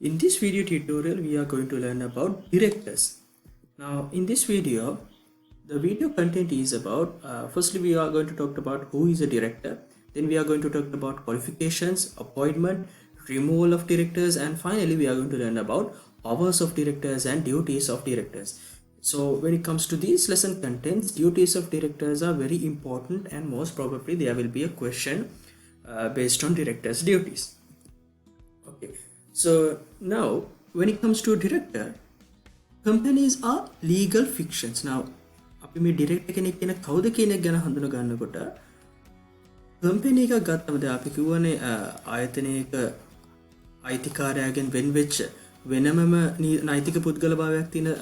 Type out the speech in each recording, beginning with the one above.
In this video tutorial, we are going to learn about directors. Now, in this video, the video content is about, firstly, we are going to talk about who is a director. Then we are going to talk about qualifications, appointment, removal of directors, and finally, we are going to learn about powers of directors and duties of directors. So when it comes to these lesson contents, duties of directors are very important, and most probably there will be a question based on directors' duties. Okay. So now when it comes to a director, companies are legal fictions. Now අපි මේ director කෙනෙක් කියන කවුද කියන එක ගැන හඳුන ගන්නකොට company එකක් ගත්තම දැන් අපි කියවනේ ආයතනයක අයිතිකාරයාගෙන් වෙන් වෙච්ච වෙනමම නෛතික පුද්ගලභාවයක් තියෙන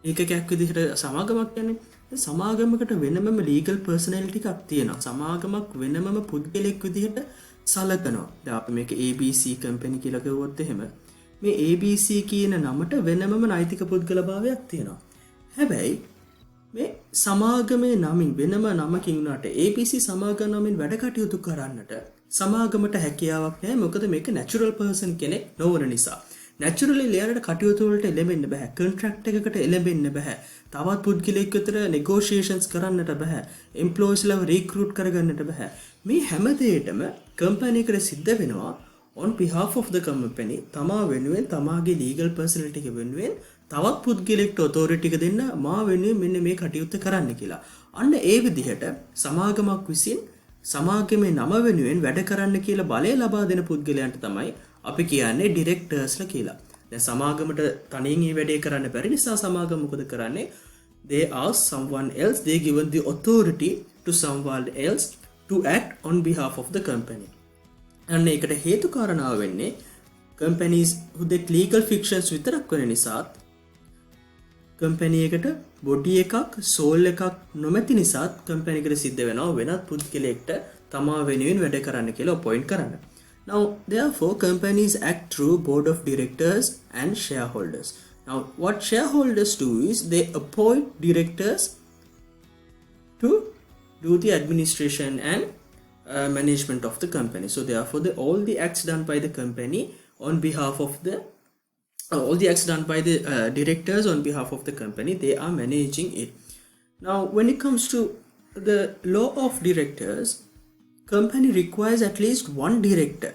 ඒකකයක් විදිහට සමාගමක් කියන්නේ සමාගමකට වෙනමම ලීගල් පර්සනැලිටි එකක් තියෙනවා. සමාගමක් වෙනමම පුද්ගලෙක් විදිහට සලකනවා. දැන් අපි මේක ABC කම්පැනි කියලා කිව්වොත් එහෙම මේ ABC කියන නමට වෙනමම නෛතික පුද්ගලභාවයක් තියෙනවා. හැබැයි මේ සමාගමේ නමින් වෙනම නමකින් උනාට ABC සමාගම නමින් වැඩ කටයුතු කරන්නට සමාගමට හැකියාවක් නැහැ. මොකද මේක නැචරල් පර්සන් කෙනෙක් නොවන නිසා. නැචරලි ලෙයරට කටයුතු වලට එළඹෙන්න බෑ. කොන්ට්‍රැක්ට් එකකට එළඹෙන්න බෑ. තවත් පුද්ගලයෙක් විතර නෙගෝෂියේෂන්ස් කරන්නට බෑ. එම්ප්ලොයිස්ලව රික්‍රූට් කරගන්නට බෑ. මේ හැම දෙයකම කම්පැනි එකට සිද්ධ වෙනවා on behalf of the company. තමා වෙනුවෙන් තමාගේ legal personality එක වෙනුවෙන් තවත් පුද්ගලෙක්ට authority එක දෙන්න මා වෙනුවෙන් මෙන්න මේ කටයුත්ත කරන්න කියලා. අන්න ඒ විදිහට සමාගමක් විසින් සමාගමේ නම වෙනුවෙන් වැඩ කරන්න කියලා බලය ලබා දෙන පුද්ගලයන්ට තමයි අපි කියන්නේ ඩිරෙක්ටර්ස්ලා කියලා. දැන් සමාගමට තනියෙන් මේ වැඩේ කරන්න බැරි නිසා සමාගම මොකද කරන්නේ? They ask someone else, they given the authority to someone else to act on behalf of the company. අන්න ඒකට හේතු කාරණාව වෙන්නේ companies හුදෙක් legal fictions විතරක් වෙන නිසාත් කම්පැනි එකට බොඩි එකක් සෝල් එකක් නොමැති නිසාත් කම්පැනි එකට සිද්ධ වෙනවා වෙනත් පුද්ගලයෙක්ට තමා වෙනුවෙන් වැඩ කරන්න කියලා අපොයින්ට් කරන්න. Now therefore companies act through board of directors and shareholders. Now what shareholders do is they appoint directors to do the administration and management of the company. So therefore all the acts done by the company on behalf of the all the acts done by the directors on behalf of the company, they are managing it. Now when it comes to the law of directors, company requires at least one director,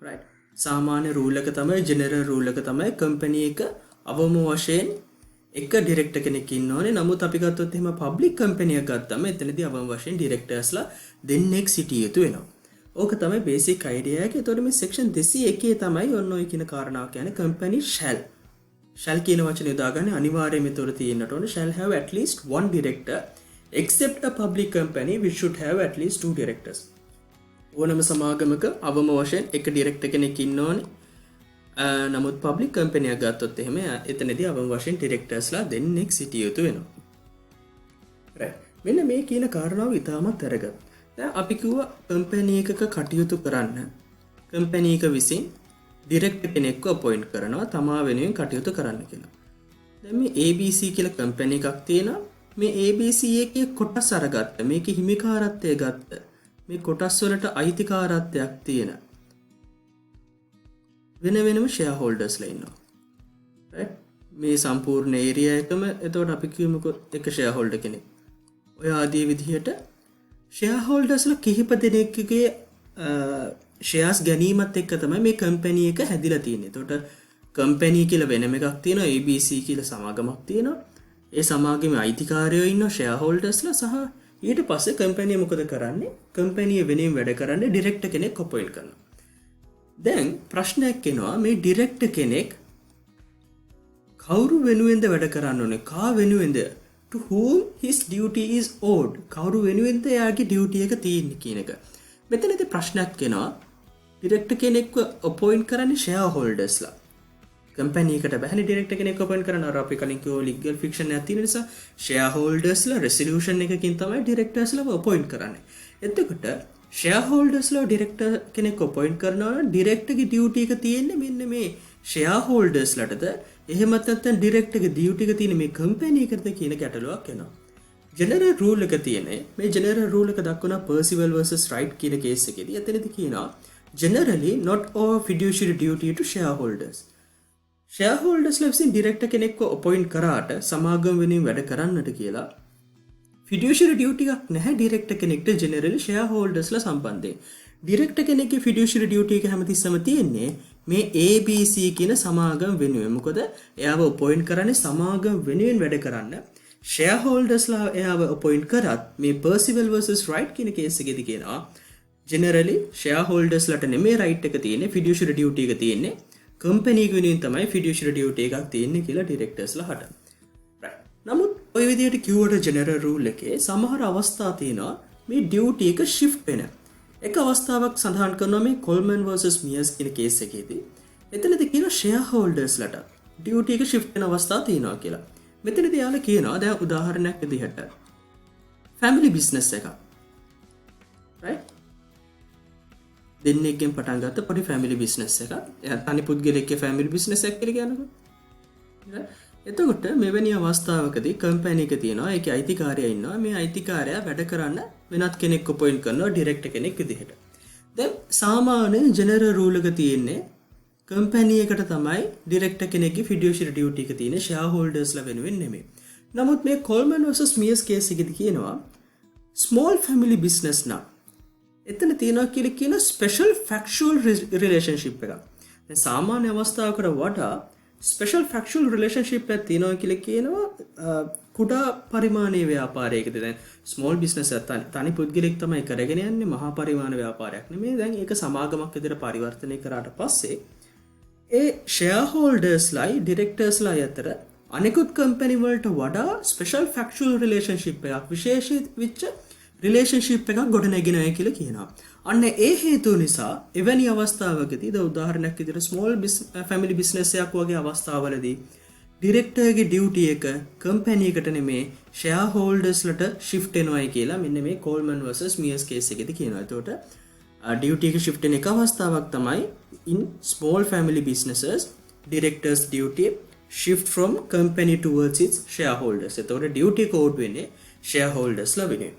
right? සාමාන්‍ය rule එක තමයි general rule එක තමයි company එක අවම වශයෙන් එක director කෙනෙක් ඉන්න ඕනේ. නමුත් අපි ගත්තොත් එහෙම පබ්ලික් කම්පැනි එකක් ගත්තම එතනදී අවම වශයෙන් ඩිරෙක්ටර්ස්ලා දෙන්නෙක් සිටිය යුතු වෙනවා. ඕක තමයි බේසික් අයිඩියා එක. ඒතකොට මේ සෙක්ෂන් 201 තමයි ඔන්න ඔය කියන කාරණාව කියන්නේ company shall කියන වචනේ දාගන්නේ අනිවාර්යයෙන්ම ඒතකොට තියෙන්නට ඕනේ shall have at least one director except a public company which should have at least two directors. ඕනම සමාගමක අවම වශයෙන් එක ඩිරෙක්ටර් කෙනෙක් ඉන්න ඕනේ. නමුත් පබ්ලික් කම්පැනි එකක් ගත්තොත් එහෙම එතනදී අවම වශයෙන් ඩිරෙක්ටර්ස්ලා දෙන්නෙක් සිටිය යුතු වෙනවා. right. මෙන්න මේ කියන කාරණාව ඉතාමත් වැදගත්. දැන් අපි කිව්වා කම්පැනි එකක කටයුතු කරන්න කම්පැනි එක විසින් ඩිරෙක්ටර් කෙනෙක්ව අපොයින්ට් කරනවා තමා වෙනුවෙන් කටයුතු කරන්න කියලා. දැන් මේ ABC කියලා කම්පැනි එකක් තියෙනවා. මේ ABC එකේ කොටස් අරගත්ත මේකේ හිමිකාරත්වය ගත්ත මේ කොටස් වලට අයිතිකාරත්වයක් තියෙන වෙන වෙනම ෂෙයාර් ඉන්නවා. right. මේ සම්පූර්ණ ඒරියා එකම එතකොට අපි කියමුකෝ එක ෂෙයාර් හෝල්ඩර් කෙනෙක්. ඔය ආදී විදිහට ෂෙයාර් හෝල්ඩර්ස්ලා කිහිප දෙනෙක්ගේ ෂෙයාර්ස් ගැනීමත් එක්ක තමයි මේ කම්පැනි එක හැදිලා තියෙන්නේ. එතකොට කම්පැනි කියලා වෙනම එකක් තියෙනවා, ABC කියලා සමාගමක් තියෙනවා. ඒ සමාගමේ අයිතිකාරයෝ ඉන්නවා ෂෙයාර් හෝල්ඩර්ස්ලා සහ ඊට පස්සේ කම්පැනි මොකද කරන්නේ? කම්පැනි වෙනුවෙන් වැඩ කරන්න ඩිරෙක්ටර් කෙනෙක් අපොයින්ට් කරනවා. දැන් ප්‍රශ්නයක් එනවා මේ ඩිරෙක්ටර් කෙනෙක් කවුරු වෙනුවෙන්ද වැඩ කරන්න ඕනේ? කා වෙනුවෙන්ද? To whom his duty is owed. කවුරු වෙනුවෙන්ද එයාගේ ඩියුටි එක තියෙන්නේ කියන එක. මෙතනදී ප්‍රශ්නයක් එනවා. ඩිරෙක්ටර් කෙනෙක්ව අපොයින්ට් කරන්නේ ෂෙයාර් හෝල්ඩර්ස්ලා. කම්පැනි එකට බැහැනේ ඩිරෙක්ටර් කෙනෙක් අපොයින්ට් කරන්න. අර අපි කලින් කිව්ව ලීගල් ෆික්ෂන් එකක් තියෙන නිසා ෂෙයාර් හෝල්ඩර්ස්ලා රෙසොලියුෂන් එකකින් තමයි ඩිරෙක්ටර්ස්ලාව අපොයින්ට් කරන්නේ. එතකොට ෂෙයාර් හෝල්ඩර්ස්ලා ඩිරෙක්ටර් කෙනෙක් අපොයින්ට් කරනවා නම් ඩිරෙක්ටර්ගේ ඩියුටි එක තියෙන්නේ මෙන්න මේ ෂෙයාර් හෝල්ඩර්ස්ලාටද එහෙමත් නැත්නම් ඩිරෙක්ටර්ගේ ඩියුටි එක තියෙන මේ කම්පැනි එකද කියන ගැටලුවක් එනවා. ජෙනරල් රූල් එක තියෙන්නේ මේ ජෙනරල් රූල් එක දක්වන පර්සිවල් vs රයිට් කියන කේස් එකේදී එතනදී කියනවා generally not all fiduciary duty to shareholders. shareholders ලැබසින් ඩිරෙක්ටර් කෙනෙක්ව අපොයින්ට් කරාට සමාගම වෙනුවෙන් වැඩ කරන්නට කියලා fiduciary duty එකක් නැහැ ඩිරෙක්ටර් කෙනෙක්ට generally shareholdersලා සම්බන්ධයෙන්. ඩිරෙක්ටර් කෙනෙක්ගේ fiduciary duty එක හැමතිස්සම තියෙන්නේ මේ ABC කියන සමාගම වෙනුවෙන්. මොකද එයාව අපොයින්ට් කරන්නේ සමාගම වෙනුවෙන් වැඩ කරන්න. shareholdersලා එයාව අපොයින්ට් කරත් මේ Percival versus Wright කියන කේස් එකේදී කියනවා generally shareholdersලාට නෙමෙයි right එක තියෙන්නේ fiduciary duty එක තියෙන්නේ. company එක වෙනුවෙන් තමයි fiduciary duty එකක් තියෙන්නේ කියලා directorsලා හට. right. නමුත් ඔය විදිහට කිව්වට general rule එකේ සමහර අවස්ථා තියෙනවා මේ duty එක shift වෙන. එක අවස්ථාවක් සඳහන් කරනවා මේ Coleman versus Mears කියන කේස් එකේදී. එතනදී කියන shareholdersලාට duty එක shift වෙන අවස්ථා තියෙනවා කියලා. මෙතනදී යාළුවා කියනවා දැන් උදාහරණයක් විදිහට family business එකක්. right? දෙන්නෙක්ගෙන් පටන් ගත්ත පොඩි family business එකක්. තනි පුද්ගලයෙක්ගේ family business එකක් කියලා කියනකොට. එතකොට මෙවැනි අවස්ථාවකදී කම්පැනි එක තියෙනවා ඒකේ අයිතිකාරයා ඉන්නවා මේ අයිතිකාරයා වැඩ කරන්න වෙනත් කෙනෙක් අපොයින්ට් කරනවා ඩිරෙක්ටර් කෙනෙක් විදිහට. දැන් සාමාන්‍ය ජෙනරල් රූල් එක තියෙන්නේ කම්පැනි එකට තමයි ඩිරෙක්ටර් කෙනෙක්ගේ fiduciary duty එක තියෙන්නේ shareholdersලා වෙනුවෙන් නෙමෙයි. නමුත් මේ Coleman versus Mears case එකේදී කියනවා small family business නා එතන තියෙනවා කියලා කියන special factual relationship එකක්. දැන් සාමාන්‍ය අවස්ථාවකට වඩා special factual relationship එකක් තියෙනවා කියලා කියනවා කුඩා පරිමාණයේ ව්‍යාපාරයකදී. දැන් small business එක තනි පුද්ගලෙක් තමයි කරගෙන යන්නේ මහා පරිමාණ ව්‍යාපාරයක් නෙමෙයි. දැන් ඒක සමාගමක් විදිහට පරිවර්තනය කරාට පස්සේ ඒ shareholdersලායි directorsලායි අතර අනිකුත් company වලට වඩා special factual relationship එකක් විශේෂිත relationship එකක් ගොඩනැගෙනවා කියලා කියනවා. අන්න ඒ හේතුව නිසා එවැනි අවස්ථාවකදී ද උදාහරණයක් විදිහට small family business එකක් වගේ අවස්ථාවලදී ඩිරෙක්ටර්ගේ ඩියුටි එක කම්පැනි එකට නෙමේ shareholdersලට shift වෙනවායි කියලා මෙන්න මේ Coleman versus Mears case එකේදී කියනවා. එතකොට ඩියුටි එක shift වෙන එක අවස්ථාවක් තමයි in small family businesses directors duty shift from company towards its shareholders. එතකොට ඩියුටි එක ඕඩ් වෙන්නේ shareholdersලා වෙනුවෙන්.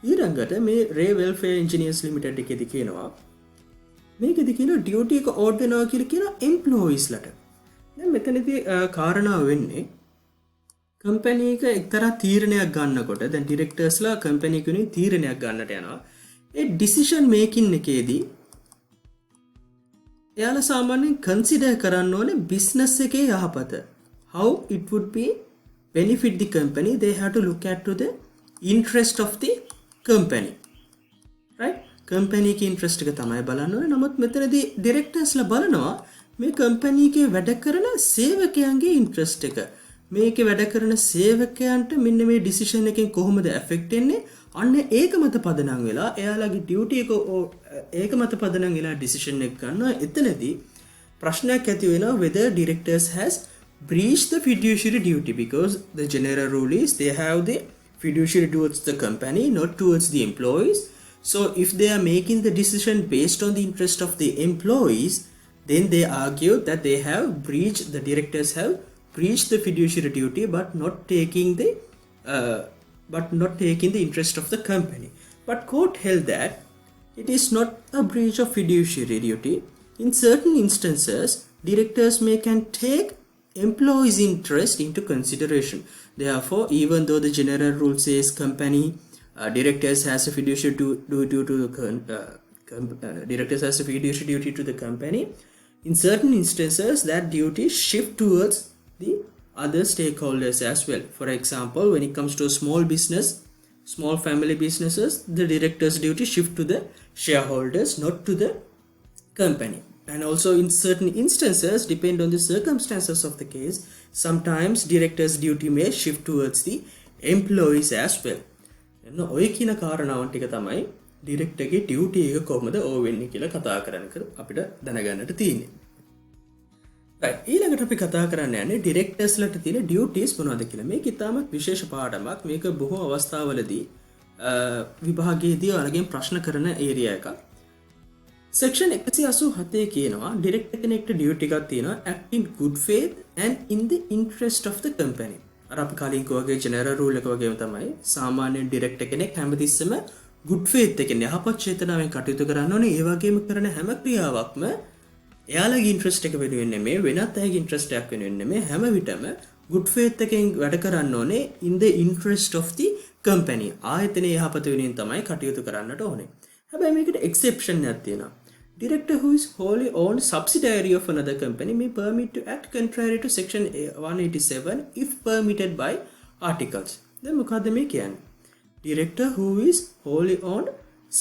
ඊළඟට මේ Ray Welfare Engineers Limited එකේදී කියනවා මේකෙදී කියනවා ඩියුටි එක ඕඩ් වෙනවා කියලා කියන එම්ප්ලොයිස්ලට. දැන් මෙතනදී කාරණා වෙන්නේ කම්පැනි එක එක්තරා තීරණයක් ගන්නකොට දැන් ඩිරෙක්ටර්ස්ලා කම්පැනි එකේ තීරණයක් ගන්නට යනවා. ඒ ඩිසිෂන් මේකින් එකේදී එයාලා සාමාන්‍යයෙන් කන්සිඩර් කරන්න ඕනේ බිස්නස් එකේ යහපත. How it would be benefit the company, they have to look at to the interest of the company. right? Company එකේ ඉන්ට්‍රස්ට් එක තමයි බලන්න ඕනේ. නමුත් මෙතනදී ඩිරෙක්ටර්ස්ලා බලනවා මේ කම්පැනි එකේ වැඩ කරන සේවකයන්ගේ ඉන්ට්‍රස්ට් එක. මේකේ වැඩ කරන සේවකයන්ට මෙන්න මේ ඩිසිෂන් එකෙන් කොහොමද ඇෆෙක්ට් වෙන්නේ? අන්න ඒක මත පදනම් වෙලා එයාලගේ ඩියුටි එක ඒක මත පදනම් වෙලා ඩිසිෂන් එක ගන්නවා. එතනදී ප්‍රශ්නයක් ඇති වෙනවා whether directors has breached the fiduciary duty because the general rule is they have the fiduciary towards the company not towards the employees. So if they are making the decision based on the interest of the employees, then they argue that they have breached, the directors have breached the fiduciary duty but not taking the interest of the company. But court held that it is not a breach of fiduciary duty. In certain instances, directors can take employees' interest into consideration. Therefore, even though the general rule says company directors has a fiduciary duty to directors has a fiduciary duty to the company, in certain instances that duty shift towards the other stakeholders as well. For example, when it comes to a small business, small family businesses, the director's duty shift to the shareholders, not to the company. And also in certain instances, depend on the circumstances of the case, sometimes director's duty may shift towards the employees as well. එන්න ඔය කියන කාරණාවන් ටික තමයි ඩිරෙක්ටර්ගේ duty එක කොහොමද ඕ වෙන්නේ කියලා කතා කරන්නකර අපිට දැනගන්නට තියෙන්නේ. right ඊළඟට අපි කතා කරන්න යන්නේ ඩිරෙක්ටර්ස්ලට තියෙන ඩියුටිස් මොනවද කියලා. මේක ඉතාමත් විශේෂ පාඩමක්. මේක බොහෝ අවස්ථාවලදී විභාගයේදී ඔයාලගෙන් ප්‍රශ්න කරන ඒරියා එකක්. Section 187 කියනවා ඩිරෙක්ටර් කෙනෙක්ට ඩියුටි එකක් තියෙනවා act in good faith and in the interest of the company. අර අපි කලින් කිව්වාගේ ජෙනරල් රූල් එක වගේම තමයි සාමාන්‍ය ඩිරෙක්ටර් කෙනෙක් හැමතිස්සෙම good faith එකෙන් යහපත් චේතනාවෙන් කටයුතු කරන්න ඕනේ. ඒ වගේම කරන හැම ක්‍රියාවක්ම එයාලගේ ඉන්ට්‍රස්ට් එක වෙනුවෙන් නෙමෙයි, වෙනත් අයගේ ඉන්ට්‍රස්ට් එකක් වෙනුවෙන් නෙමෙයි, හැම විටම good faith එකෙන් වැඩ කරන්න ඕනේ in the interest of the company. ආයතනයේ යහපත වෙනුවෙන් තමයි කටයුතු කරන්නට ඕනේ. හැබැයි මේකට exception එකක් තියෙනවා. Director who is wholly owned subsidiary of another company may permit to act contrary to section 187 if permitted by articles. දැන් මොකද්ද මේ කියන්නේ? Director who is wholly owned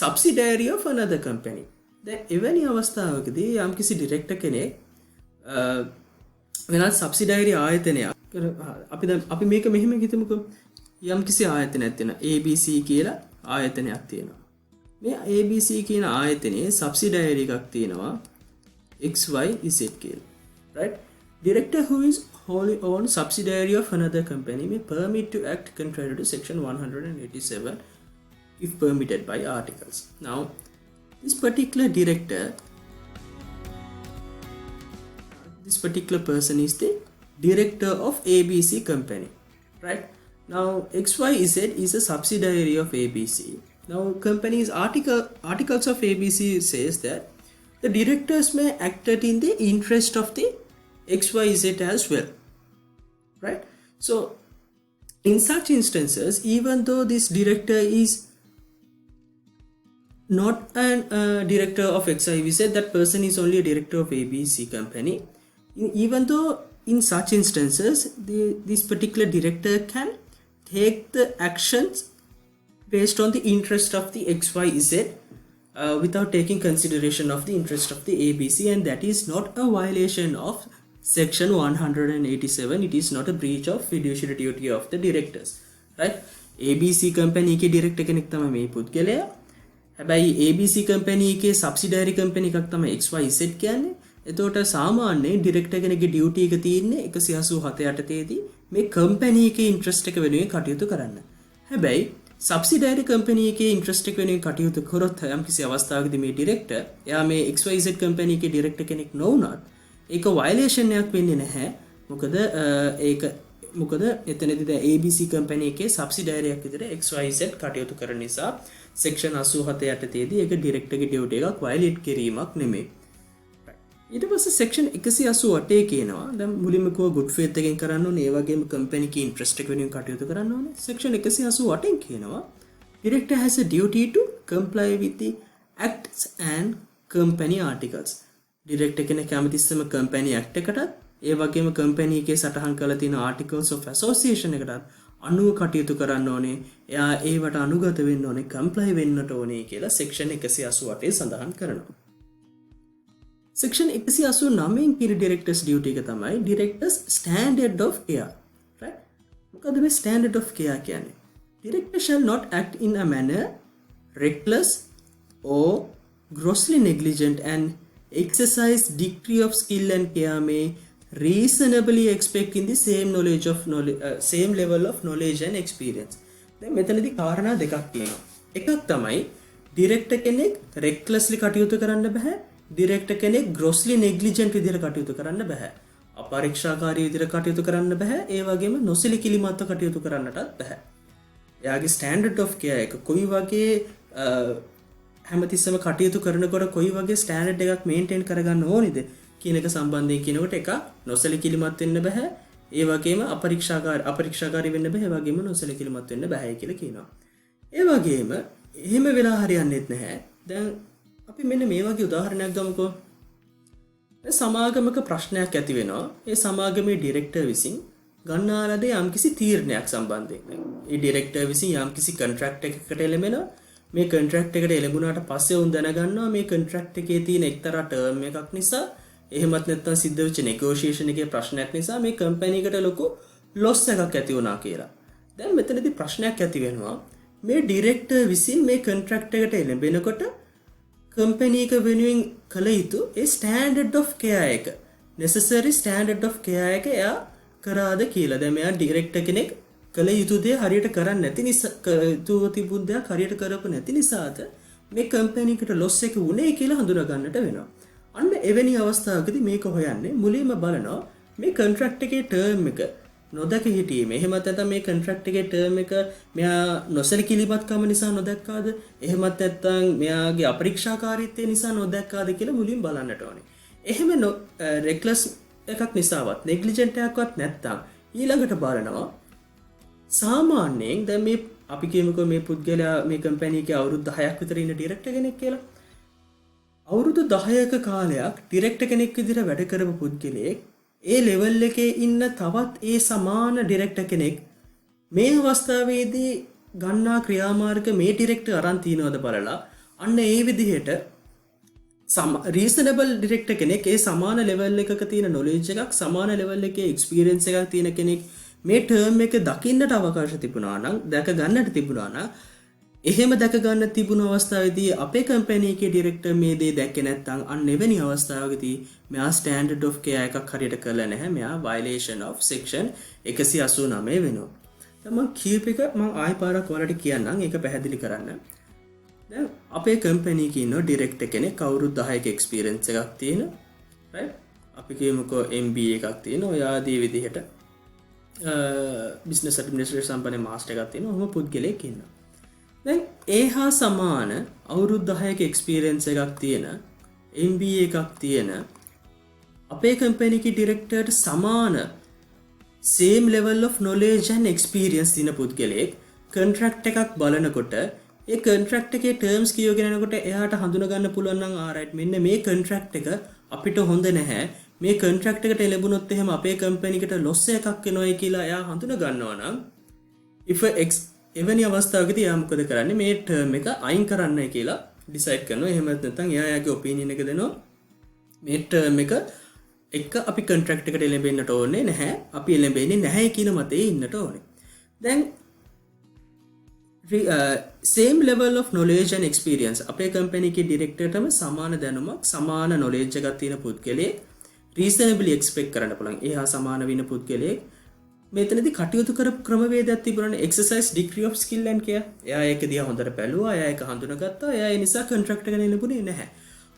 subsidiary of another company. දැන් එවැනි අවස්ථාවකදී යම්කිසි ඩිරෙක්ටර් කෙනෙක් වෙනත් සබ්සිඩයිරි ආයතනයක් අපි මේක මෙහෙම හිතමුකෝ. යම්කිසි ආයතනයක් තියෙනවා, ABC කියලා ආයතනයක් තියෙනවා. මේ ABC කියන ආයතනයේ සබ්සිඩයිරි එකක් තියෙනවා XYZ කියලා. right? Director who is wholly owned subsidiary of another company may permit to act contrary to section 187 if permitted by articles. Now, this particular person is the director of ABC company, right? Now, XYZ is a subsidiary of ABC. Now, company's articles of ABC says that the directors may act in the interest of the XYZ as well, right? So, in such instances, even though this director is not a director of XYZ, that person is only a director of ABC company. Even though in such instances, this particular director can take the actions based on the interest of the XYZ without taking consideration of the interest of the ABC, and that is not a violation of section 187. It is not a breach of fiduciary duty of the directors, right? ABC company ke director කෙනෙක් තමයි මේ පුද්ගලයා. හැබැයි ABC company එකේ subsidiary company එකක් තමයි XYZ කියන්නේ. එතකොට සාමාන්‍යයෙන් ඩිරෙක්ටර් කෙනෙක්ගේ ඩියුටි එක තියෙන්නේ 187 යටතේදී මේ කම්පැනි එකේ ඉන්ට්‍රස්ට් එක වෙනුවෙන් කටයුතු කරන්න. හැබැයි සබ්සිඩයිරි කම්පැනි එකේ ඉන්ට්‍රස්ට් එක වෙනුවෙන් කටයුතු කරොත් යම්කිසි අවස්ථාවකදී මේ ඩිරෙක්ටර් එයා මේ XYZ කම්පැනි එකේ ඩිරෙක්ටර් කෙනෙක් නොවුනත් ඒක වයලේෂන් එකක් වෙන්නේ නැහැ. මොකද එතනදී දැන් ABC කම්පැනි එකේ සබ්සිඩයිරියක් විදිහට XYZ කටයුතු කරන නිසා section 87 යටතේදී ඒක ඩිරෙක්ටර්ගේ ඩියුටි එකක් වයලේට් කිරීමක් නෙමෙයි. ඊට පස්සේ section 188 කියනවා දැන් මුලින්ම කිව්වා good faith එකෙන් කරන්න ඕනේ, ඒ වගේම company කේ interest එක වෙනුවෙන් කටයුතු කරන්න ඕනේ. section 188 න් කියනවා director has a duty to comply with the acts and company articles. director කෙනෙක් හැමතිස්සෙම company act එකටත් ඒ වගේම company එකේ සටහන් කරලා තියෙන articles of association එකටත් අනුව කටයුතු කරන්න ඕනේ. එයා ඒවට අනුගත වෙන්න ඕනේ, comply වෙන්නට ඕනේ කියලා section 188 සඳහන් කරනවා. Section 189 කියන directors duty එක තමයි directors standard of care, right? මොකද මේ standard of care කියන්නේ? Director shall not act in a manner reckless or grossly negligent and exercise degree of skill and care may reasonably expect in the same level of knowledge and experience. දැන් මෙතනදී කාරණා දෙකක් තියෙනවා. එකක් තමයි director කෙනෙක් recklessly කටයුතු කරන්න බෑ. ඩිරෙක්ටර් කෙනෙක් grossly negligent විදිහට කටයුතු කරන්න බෑ. අපරීක්ෂාකාරී විදිහට කටයුතු කරන්න බෑ. ඒ වගේම නොසිලකිලිමත්ව කටයුතු කරන්නටත් බෑ. එයාගේ standard of care එක කොයි වගේ හැමතිස්සම කටයුතු කරනකොට කොයි වගේ standard එකක් maintain කරගන්න ඕනේද කියන එක සම්බන්ධයෙන් කියනකොට එක නොසිලකිලිමත් වෙන්න බෑ. ඒ වගේම අපරීක්ෂාකාරී වෙන්න බෑ. ඒ වගේම නොසිලකිලිමත් වෙන්න බෑ කියලා කියනවා. ඒ වගේම එහෙම වෙලා හරියන්නේත් නැහැ. දැන් අපි මෙන්න මේ වගේ උදාහරණයක් ගමුකෝ. සමාගමක ප්‍රශ්නයක් ඇති වෙනවා. ඒ සමාගමේ ඩිරෙක්ටර් විසින් ගන්නා ලද යම්කිසි තීරණයක් සම්බන්ධයෙන්. ඒ ඩිරෙක්ටර් විසින් යම්කිසි කොන්ට්‍රැක්ට් එකකට එළඹෙනවා. මේ කොන්ට්‍රැක්ට් එකට එළඹුණාට පස්සේ උන් දැනගන්නවා මේ කොන්ට්‍රැක්ට් එකේ තියෙන එක්තරා ටර්ම් එකක් නිසා, එහෙමත් නැත්නම් සිද්ධ වෙච්ච නෙගෝෂියේෂන් එකේ ප්‍රශ්නයක් නිසා මේ කම්පැනි එකට ලොකු ලොස් එකක් ඇති වුණා කියලා. දැන් මෙතනදී ප්‍රශ්නයක් ඇති වෙනවා. මේ ඩිරෙක්ටර් විසින් මේ කොන්ට්‍රැක්ට් එකට එළඹෙනකොට company එක වෙනුවෙන් කළ යුතු ඒ standard of care එක necessary standard of care එක එයා කරාද කියලා. දැන් මෙයා director කෙනෙක් කළ යුතු දේ හරියට කරන්නේ නැති නිසා, තිබුණු දෙයක් හරියට කරපු නැති නිසාද මේ company එකට loss එක වුණේ කියලා හඳුනා ගන්නට වෙනවා. අන්න එවැනි අවස්ථාවකදී මේක හොයන්නේ මුලින්ම බලනවා මේ contract එකේ term එක නොදක හිටීම. එහෙමත් නැත්නම් මේ කොන්ට්‍රැක්ට් එකේ ටර්ම් එක මෙයා නොසලකිලිමත්කම නිසා නොදැක්කාද? එහෙමත් නැත්නම් මෙයාගේ අපරීක්ෂාකාරීත්වය නිසා නොදැක්කාද කියලා මුලින් බලන්නට ඕනේ. එහෙම රෙක්ලස් එකක් නිසාවත් නෙග්ලිජන්ට් එකක්වත් නැත්නම් ඊළඟට බලනවා සාමාන්‍යයෙන් දැන් මේ අපි කියමුකෝ මේ පුද්ගලයා මේ කම්පැනි එකේ අවුරුදු 10ක් විතර ඉන්න ඩිරෙක්ටර් කෙනෙක් කියලා. අවුරුදු 10ක කාලයක් ඩිරෙක්ටර් කෙනෙක් විදිහට වැඩ කරපු පුද්ගලයෙක් ඒ ලෙවල් එකේ ඉන්න තවත් ඒ සමාන ඩිරෙක්ටර් කෙනෙක් මේ අවස්ථාවේදී ගන්නා ක්‍රියාමාර්ග මේ ඩිරෙක්ටර් අරන් තියනවද බලලා අන්න ඒ විදිහට රීසනබල් ඩිරෙක්ටර් කෙනෙක් ඒ සමාන ලෙවල් එකක තියෙන නොලෙජ් එකක් සමාන ලෙවල් එකේ එක්ස්පීරියන්ස් එකක් තියෙන කෙනෙක් මේ ටර්ම් එක දකින්නට අවකාශ තිබුණා නම් දැක ගන්නට තිබුණා නම් එහෙම දැක ගන්න තිබුණු අවස්ථාවේදී අපේ කම්පැනි එකේ ඩිරෙක්ටර් මේ දේ දැක්කේ නැත්නම් අන්න එවැනි අවස්ථාවකදී මෙයා ස්ටෑන්ඩඩ් ඔෆ් කෙයා එකක් හරියට කරලා නැහැ මෙයා වයලේෂන් ඔෆ් සෙක්ෂන් 189 වෙනවා. දැන් මම කීප එක මම ආයෙ පාරක් ඔයාලට කියන්නම් ඒක පැහැදිලි කරන්න. දැන් අපේ කම්පැනි එකේ ඉන්න ඩිරෙක්ටර් කෙනෙක් අවුරුදු 10ක එක්ස්පීරියන්ස් එකක් තියෙන රයිට් අපි කියමුකෝ MBA එකක් තියෙන ඔය ආදී විදිහට බිස්නස් ඇඩ්මිනිස්ට්‍රේෂන් සම්බන්ධ මාස්ටර් එකක් තියෙන ඔහොම පුද්ගලයෙක් ඉන්නවා. දැන් ඒ හා සමාන අවුරුදු 10ක එක්ස්පීරියන්ස් එකක් තියෙන MBA එකක් තියෙන අපේ කම්පැනි එකේ ඩිරෙක්ටර්ට සමාන same level of knowledge and experience තියෙන පුද්ගලයෙක් කොන්ට්‍රැක්ට් එකක් බලනකොට ඒ කොන්ට්‍රැක්ට් එකේ ටර්ම්ස් කියවගෙන යනකොට එයාට හඳුනා ගන්න පුළුවන් නම් ආරයිට් මෙන්න මේ කොන්ට්‍රැක්ට් එක අපිට හොඳ නැහැ මේ කොන්ට්‍රැක්ට් එකට ලැබුණොත් එහෙම අපේ කම්පැනි එකට ලොස් එකක් වෙනවයි කියලා එයා හඳුනා ගන්නවා නම් if එවැනි අවස්ථාවකදී එයා මොකද කරන්නේ මේ ටර්ම් එක අයින් කරන්නයි කියලා ඩිසයිඩ් කරනවා එහෙම නැත්නම් එයාගේ ඔපිනියන් එක දෙනවා මේ ටර්ම් එක අපි කොන්ට්‍රැක්ට් එකට ලැබෙන්නට ඕනේ නැහැ අපි ලැබෙන්නේ නැහැ කියන මතේ ඉන්නට ඕනේ දැන් same level of knowledge and experience අපේ කම්පැනි එකේ ඩිරෙක්ටර්ටම සමාන දැනුමක් සමාන knowledge එකක් තියෙන පුද්ගලයෙක් reasonably expect කරන්න පුළුවන් එහා සමාන වෙන පුද්ගලයෙක් මෙතනදී කටයුතු කරපු ක්‍රමවේදයක් තිබුණානේ exercise degree of skill and care එයා ඒක දිහා හොඳට බැලුවා එයා ඒක හඳුනාගත්තා එයා ඒ නිසා කොන්ට්‍රැක්ට් එක ලැබුණේ නැහැ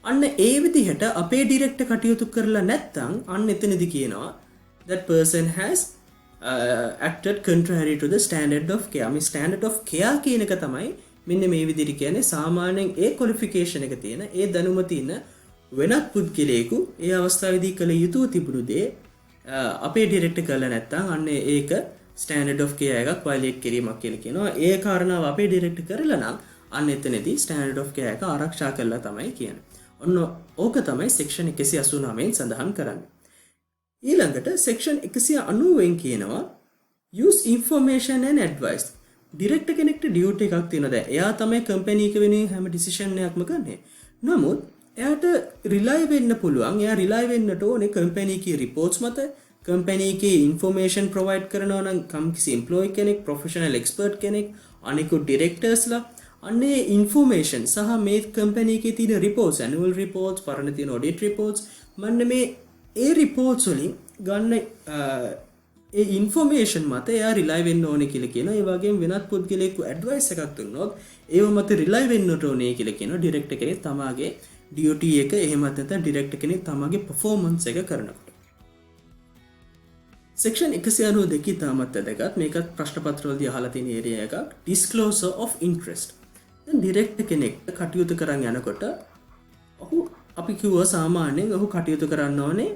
අන්න ඒ විදිහට අපේ ඩිරෙක්ටර් කටයුතු කරලා නැත්නම් අන්න එතනදී කියනවා that person has acted contrary to the standard of care. මේ standard of care කියන එක තමයි මෙන්න මේ විදිහට කියන්නේ සාමාන්‍යයෙන් ඒ qualification එක තියෙන ඒ දැනුම තියෙන වෙනත් පුද්ගලයෙකු ඒ අවස්ථාවේදී කළ යුතු තිබුණු දේ අපේ ඩිරෙක්ටර් කළා නැත්නම් අන්න ඒක standard of care එකක් violate කිරීමක් කියලා කියනවා. ඒ කාරණාව අපේ ඩිරෙක්ටර් කරලා නම් අන්න එතනදී standard of care එක ආරක්ෂා කළා තමයි කියන්නේ. ඔන්න ඕක තමයි section 189 සඳහන් කරන්නේ. ඊළඟට section 190 කියනවා use information and advice. Director කෙනෙක්ට ඩියුටි එකක් තියෙනවා දැන්. එයා තමයි කම්පැනි එක වෙනුවෙන් හැම ඩිසිෂන් එකක්ම ගන්නෙ. නමුත් එයාට රිලයි වෙන්න පුළුවන්. එයා රිලයි වෙන්නට ඕනේ කම්පැනි එකේ රිපෝට්ස් මත. කම්පැනි එකේ ඉන්ෆෝමේෂන් ප්‍රොවයිඩ් කරනවා නම් කිසි එම්ප්ලොයි කෙනෙක්, ප්‍රොෆෙෂනල් එක්ස්පර්ට් කෙනෙක්, අනිකුත් ඩිරෙක්ටර්ස්ලා අන්නේ ඉන්ෆෝමේෂන් සහ මේ කම්පැනි එකේ තියෙන රිපෝට්ස්, ඇනුවල් රිපෝට්ස්, පරණ තියෙන ඔඩිට් රිපෝට්ස් මන්න මේ ඒ රිපෝට්ස් වලින් ගන්න ඒ ඉන්ෆෝමේෂන් මත එයා රිලයි වෙන්න ඕනේ කියලා කියනවා. ඒ වගේම වෙනත් පුද්ගලයෙකු ඇඩ්වයිස් එකක් දුන්නොත් ඒව මත රිලයි වෙන්නට ඕනේ කියලා කියනවා. ඩිරෙක්ටර් කෙනෙක් තමාගේ ඩියුටි එක එහෙමත් නැත්නම් ඩිරෙක්ටර් කෙනෙක් තමාගේ පර්ෆෝමන්ස් එක කරනකොට. section 192 තාමත් වැදගත්. මේකත් ප්‍රශ්න පත්‍රවලදී අහලා තියෙන ඒරියා එකක්. disclosure of interest. දැන් ඩිරෙක්ටර් කෙනෙක් කටයුතු කරන් යනකොට ඔහු අපි කිව්වා සාමාන්‍යයෙන් ඔහු කටයුතු කරන්න ඕනේ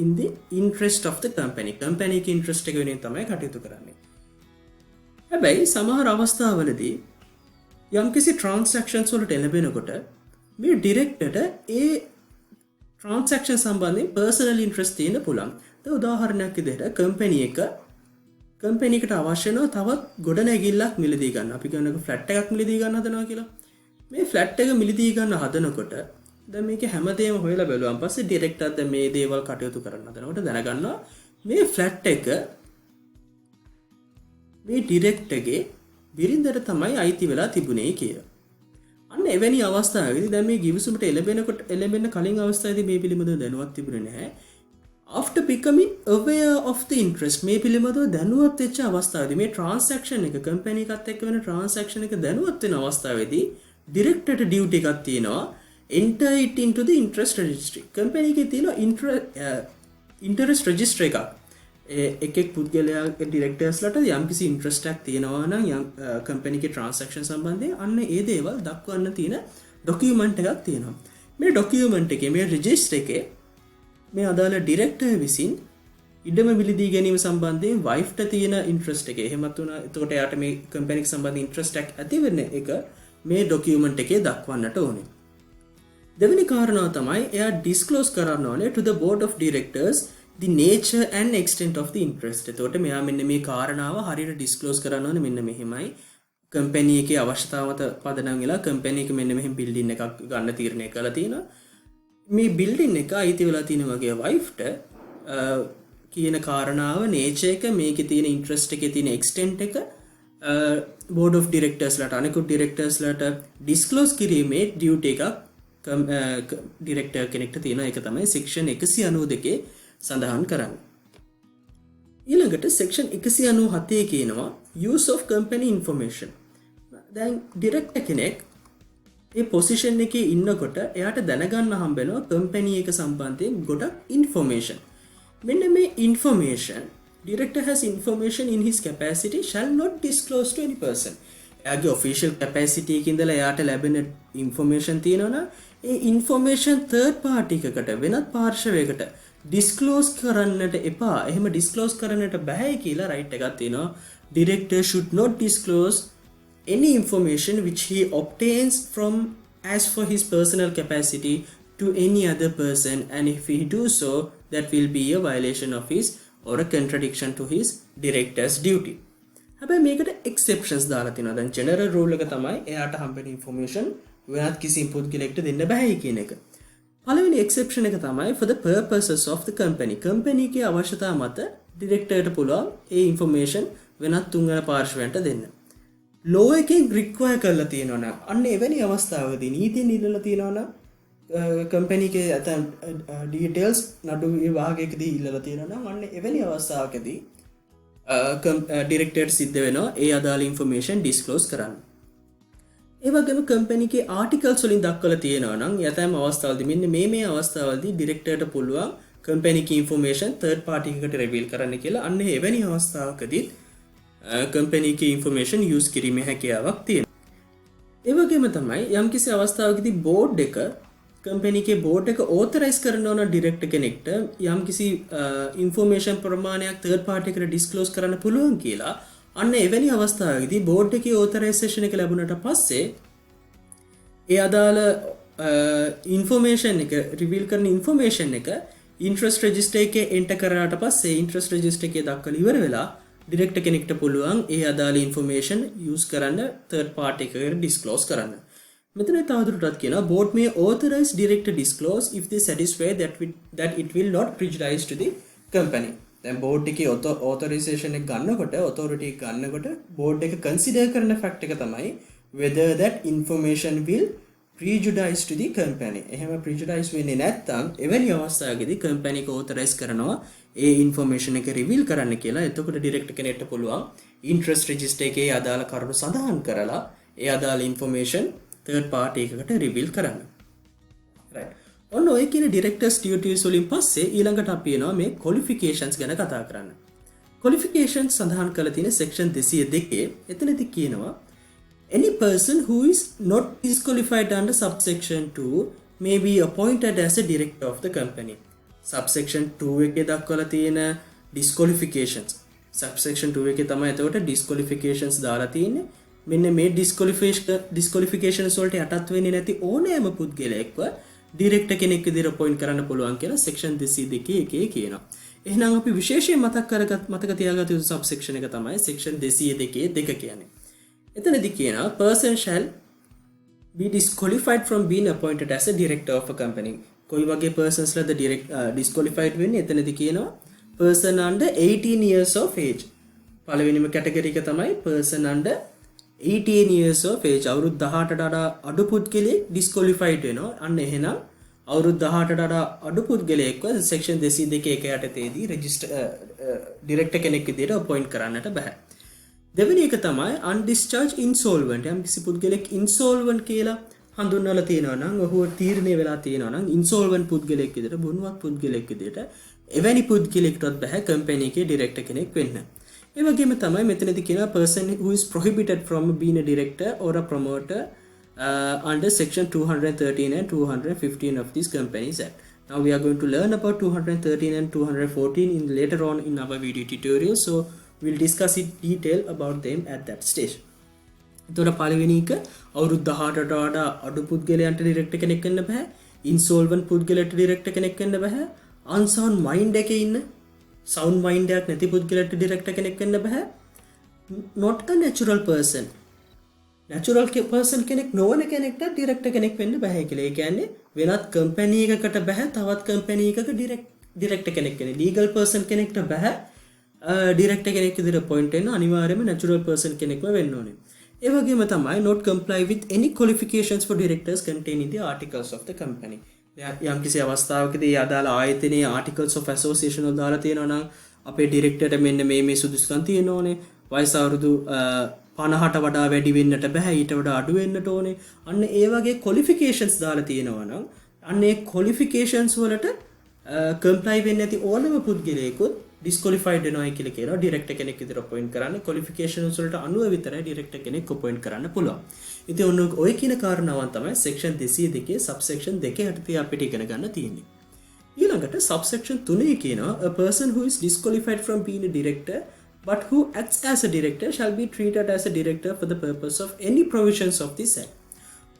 in the interest of the company. Company එකේ interest එක වෙනුවෙන් තමයි කටයුතු කරන්නේ. හැබැයි සමහර අවස්ථාවලදී යම්කිසි transactions වලට එළඹෙනකොට මේ ඩිරෙක්ටර්ට ඒ transaction සම්බන්ධයෙන් personal interest තියෙන්න පුළුවන්. දැන් උදාහරණයක් විදිහට කම්පැනි එකට අවශ්‍ය වෙන තවත් ගොඩනැගිල්ලක් මිලදී ගන්න. අපි කියනක ෆ්ලැට් එකක් මිලදී ගන්න හදනවා කියලා. මේ ෆ්ලැට් එක මිලදී ගන්න හදනකොට දැන් මේක හැමදේම හොයලා බලුවාන් පස්සේ ඩිරෙක්ටර් දැන් මේ දේවල් කටයුතු කරන්න හදනකොට දැනගන්නවා මේ ෆ්ලැට් එක මේ ඩිරෙක්ටර්ගේ බිරිඳට තමයි අයිති වෙලා තිබුණේ කියලා. අන්න එවැනි අවස්ථාවකදී දැන් මේ ගිවිසුමට එළඹෙන්න කලින් අවස්ථාවේදී මේ පිළිබඳව දැනුවත් තිබුණේ නැහැ. after becoming aware of the interest මේ පිළිබඳව දැනුවත් වෙච්ච අවස්ථාවේදී මේ transaction එක කම්පැනි එකත් එක්ක වෙන transaction එක දැනුවත් වෙන අවස්ථාවේදී ඩිරෙක්ටර්ට ඩියුටි එකක් තියෙනවා enter it into the interest registry. Company එකේ තියෙන interest register එකක්. එකෙක් පුද්ගලයාගේ ඩිරෙක්ටර්ස්ලට යම්කිසි ඉන්ට්‍රස්ට් එකක් තියෙනවා නම් යම් කම්පැනි එකේ ට්‍රාන්සැක්ෂන් සම්බන්ධයෙන් අන්න ඒ දේවල් දක්වන්න තියෙන ඩොකියුමන්ට් එකක් තියෙනවා. මේ ඩොකියුමන්ට් එකේ මේ රෙජිස්ටර් එකේ මේ අදාළ ඩිරෙක්ටර් විසින් ඉඩම මිලදී ගැනීම සම්බන්ධයෙන් වයිෆ්ට තියෙන ඉන්ට්‍රස්ට් එක එහෙමත් වුණා එතකොට එයාට මේ කම්පැනි එක සම්බන්ධ ඉන්ට්‍රස්ට් එකක් ඇති වෙන එක මේ ඩොකියුමන්ට් එකේ දක්වන්නට ඕනේ. දෙවෙනි කාරණාව තමයි එයා ඩිස්ක්ලෝස් කරන්න ඕනේ to the board of directors the nature and extent of the interest. එතකොට මෙයා මෙන්න මේ කාරණාව හරියට ඩිස්ක්ලෝස් කරන්න ඕනේ මෙන්න මෙහෙමයි. කම්පැනි එකේ අවශ්‍යතාව මත පදනම් වෙලා කම්පැනි එක මෙන්න මෙහෙම බිල්ඩින් එකක් ගන්න තීරණය කළා තියෙනවා. මේ බිල්ඩින් එක අයිති වෙලා තියෙන වගේ වයිෆ්ට කියන කාරණාව නේචර් එක මේකේ තියෙන ඉන්ට්‍රස්ට් එකේ තියෙන එක්ස්ටෙන්ට් එක බෝඩ් ඔෆ් ඩිරෙක්ටර්ස්ලාට අනෙකුත් ඩිරෙක්ටර්ස්ලාට ඩිස්ක්ලෝස් කිරීමේ ඩියුටි එකක් ඩිරෙක්ටර් කෙනෙක්ට තියෙන එක තමයි සෙක්ෂන් 192 සඳහන් කරන්නේ. ඊළඟට සෙක්ෂන් 197 කියනවා use of company information. දැන් ඩිරෙක්ටර් කෙනෙක් ඒ පොසිෂන් එකේ ඉන්නකොට එයාට දැනගන්න හම්බ වෙනවා කම්පැනි එක සම්බන්ධයෙන් ගොඩක් ඉන්ෆර්මේෂන්. මෙන්න මේ information, director has information in his capacity shall not disclose to any person. එයාගේ official capacity එකකින් ඉඳලා එයාට ලැබෙන information තියෙනවනම් ඒ information third party එකකට වෙනත් පාර්ශවයකට disclose කරන්නට එපා. එහෙම disclose කරන්නට බෑ කියලා right එකක් තියෙනවා. Director should not disclose any information which he obtains from as for his personal capacity to any other person, and if he do so that will be a violation of his or a contradiction to his director's duty. හැබැයි මේකට exceptions දාලා තියෙනවා. දැන් general rule එක තමයි එයාට හම්බෙන information වෙනත් කිසිම පුද්ගලයෙකුට දෙන්න බෑ කියන එක. පළවෙනි exception එක තමයි for the purposes of the company. company එකේ අවශ්‍යතාව මත directorට පුළුවන් ඒ information වෙනත් තුන්වන පාර්ශවයන්ට දෙන්න. law එකෙන් require කරලා තියෙනවා නම් අන්න එවැනි අවස්ථාවකදී නීතියෙන් ඉල්ලලා තියෙනවා නම් කම්පැනි එකේ ඇතම් ඩීටේල්ස් නඩු විභාගයකදී ඉල්ලලා තියෙනවා නම් අන්න එවැනි අවස්ථාවකදී ඩිරෙක්ටර්ට සිද්ධ වෙනවා ඒ අදාළ ඉන්ෆර්මේෂන් ඩිස්ක්ලෝස් කරන්න. ඒ වගේම කම්පැනි එකේ ආටිකල්ස් වලින් දක්වලා තියෙනවා නම් යතම අවස්ථාවලදී මෙන්න මේ අවස්ථාවලදී ඩිරෙක්ටර්ට පුළුවන් කම්පැනි එකේ ඉන්ෆර්මේෂන් තර්ඩ් පාර්ටි එකකට රිවීල් කරන්න කියලා. අන්න එවැනි අවස්ථාවකදී කම්පැනි එකේ ඉන්ෆර්මේෂන් යූස් කිරීමේ හැකියාවක් තියෙනවා. ඒ වගේම තමයි යම්කිසි අවස්ථාවකදී බෝඩ් එක කම්පැනි එකේ බෝඩ් එක ඕතරයිස් කරන්න ඕන ඩිරෙක්ටර් කෙනෙක්ට යම්කිසි ඉන්ෆර්මේෂන් ප්‍රමාණයක් තර්ඩ් පාර්ටි එකට ඩිස්ක්ලෝස් කරන්න පුළුවන් කියලා. අන්න එවැනි අවස්ථාවකදී බෝඩ් එකේ ඕතරයිසේෂන් එක ලැබුණට පස්සේ ඒ අදාළ ඉන්ෆර්මේෂන් එක රිවීල් කරන ඉන්ෆර්මේෂන් එක ඉන්ට්‍රස්ට් රෙජිස්ටර් එකේ එන්ටර් කරාට පස්සේ ඉන්ට්‍රස්ට් රෙජිස්ටර් එකේ දක්වලා ඉවර වෙලා ඩිරෙක්ටර් කෙනෙක්ට පුළුවන් ඒ අදාළ ඉන්ෆර්මේෂන් යූස් කරන්න තර්ඩ් පාර්ටි එකකට ඩිස්ක්ලෝස් කරන්න. මෙතන තවදුරටත් කියනවා board may authorize director disclose if they satisfy that it will not prejudice to the company. දැන් board එකේ authorization එක ගන්නකොට authority එක ගන්නකොට board එක consider කරන fact එක තමයි whether that information will prejudice to the company. එහෙම prejudice වෙන්නේ නැත්නම් එවැනි අවස්ථාවකදී company එක authorize කරනවා ඒ information එක reveal කරන්න කියලා. එතකොට director කෙනෙක්ට පුළුවන් interest register එකේ අදාළ කරුණු සඳහන් කරලා ඒ අදාළ information third party එකකට රිවීල් කරන්න. right. ඔන්න ඔය කියන directors duties වලින් පස්සේ ඊළඟට අපි එනවා මේ qualifications ගැන කතා කරන්න. qualifications සඳහන් කරලා තියෙන section 202 එතනදී කියනවා any person who is not disqualified under subsection 2 may be appointed as a director of the company. subsection 2 එකේ දක්වලා තියෙන disqualifications subsection 2 එකේ තමයි එතකොට disqualifications දාලා තියෙන්නේ. මෙන්න මේ disqualifications වලට යටත් වෙන්නේ නැති ඕනෑම පුද්ගලයෙක්ව ඩිරෙක්ටර් කෙනෙක් විදිහට අපොයින්ට් කරන්න පුළුවන් කියලා section 202 එකේ කියනවා. එහෙනම් අපි විශේෂයෙන් මතක තියාගත යුතු subsection එක තමයි section 202 කියන්නේ. එතනදී කියනවා person shall be disqualified from being appointed as a director of a company. කොයි වගේ persons ලද disqualified වෙන්නේ? එතනදී කියනවා person under 18 years of age. පළවෙනිම කැටගරි එක තමයි person under 18 years of age. අවුරුදු 18ට වඩා අඩු පුද්ගලයෙක් disqualified වෙනවා. අන්න එහෙනම් අවුරුදු 18ට වඩා අඩු පුද්ගලයෙක්ව section 202 එක යටතේදී register director කෙනෙක් විදිහට appoint කරන්නට බෑ. දෙවෙනි එක තමයි undischarged insolvent. යම් කිසි පුද්ගලෙක් insolvent කියලා හඳුන්වලා තියෙනවා නම් ඔහු තීරණය වෙලා තියෙනවා නම් insolvent පුද්ගලයෙක් විදිහට බුණුවත් පුද්ගලයෙක් විදිහට එවැනි පුද්ගලයෙකුටත් බෑ කම්පැනි එකේ ඩිරෙක්ටර් කෙනෙක් වෙන්න. ඒ වගේම තමයි මෙතනදී කියනවා person who is prohibited from being a director or a promoter under section 213 and 215 of this Companies Act. Now we are going to learn about 213 and 214 in later on in our video tutorial, so we'll discuss in detail about them at that stage. එතකොට පළවෙනි එක අවුරුදු 18ට වඩා අඩු පුද්ගලයන්ට director කෙනෙක් වෙන්න බෑ. ඉන්සෝල්වන්ට් පුද්ගලයාට ඩිරෙක්ටර් කෙනෙක් වෙන්න බෑ. අන්සවුන්ඩ් මයින්ඩ් එකේ ඉන්න සවුන්ඩ් මයින්ඩ් එකක් නැති පුද්ගලයාට ඩිරෙක්ටර් කෙනෙක් වෙන්න බෑ. not a natural person. natural person කෙනෙක් නොවන කෙනෙක්ට ඩිරෙක්ටර් කෙනෙක් වෙන්න බෑ කියලා. ඒ කියන්නේ වෙනත් කම්පැනි එකකට බෑ තවත් කම්පැනි එකක ඩිරෙක්ටර් කෙනෙක් වෙන්න. ලීගල් පර්සන් කෙනෙක්ට බෑ ඩිරෙක්ටර් කෙනෙක් විදිහට අපොයින්ට් වෙන්න. අනිවාර්යයෙන්ම natural person කෙනෙක්ම වෙන්න ඕනේ. ඒ වගේම තමයි not comply with any qualifications for directors contained in the articles of the company. යම් කිසි අවස්ථාවකදී අදාළ ආයතනයේ articles of association වල දාලා තියෙනවා නම් අපේ ඩිරෙක්ටර්ට මෙන්න මේ සුදුසුකම් තියෙන්න ඕනේ. වයස අවුරුදු 50ට වඩා වැඩි වෙන්නට බෑ, ඊට වඩා අඩු වෙන්නට ඕනේ. අන්න ඒ වගේ qualifications දාලා තියෙනවා නම් අන්න ඒ qualifications වලට comply වෙන්නේ නැති ඕනම පුද්ගලයෙකුත් disqualified වෙනවා කියලා කියනවා. ඩිරෙක්ටර් කෙනෙක් විදිහට අපොයින්ට් කරන්න qualifications වලට අනුව විතරයි ඩිරෙක්ටර් කෙනෙක් අපොයින්ට් කරන්න පුළුවන්. ඉතින් ඔය කියන කාරණාවන් තමයි section 202 subsection 2 යටතේ අපිට ඉගෙන ගන්න තියෙන්නේ. ඊළඟට subsection 3 කියනවා a person who is disqualified from being a director but who acts as a director shall be treated as a director for the purpose of any provisions of this act.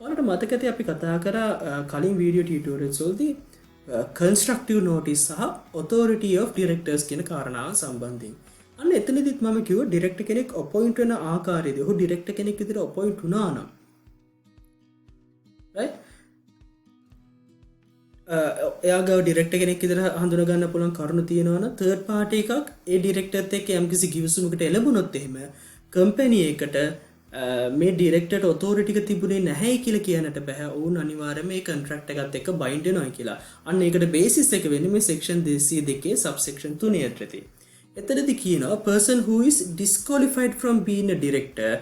ඔයාලට මතකද අපි කතා කරා කලින් video tutorials වලදී constructive notice සහ authority of directors කියන කාරණාව සම්බන්ධයෙන්. අන්න එතනදිත් මම කිව්වා ඩිරෙක්ටර් කෙනෙක් අපොයින්ට් වෙන ආකාරයේදී ඔහු ඩිරෙක්ටර් කෙනෙක් විදිහට අපොයින්ට් වුණා නම් right එයාගව ඩිරෙක්ටර් කෙනෙක් විදිහට හඳුනා ගන්න පුළුවන් කරුණු තියෙනවා නම් third party එකක් ඒ ඩිරෙක්ටර්ත් එක්ක යම්කිසි කිවිසුමකට එළඹුණොත් එහෙම කම්පැනි එකට මේ ඩිරෙක්ටර්ට ඔතොරිටි එක තිබුණේ නැහැ කියලා කියන්නට බෑ. ඕන් අනිවාර්යයෙන්ම මේ කොන්ට්‍රැක්ට් එකත් එක්ක බයින්ඩ් වෙනවා කියලා. අන්න ඒකට බේසිස් එක වෙන්නේ මේ section 202 subsection 3 යටතේ. එතනදී කියනවා person who is disqualified from being a director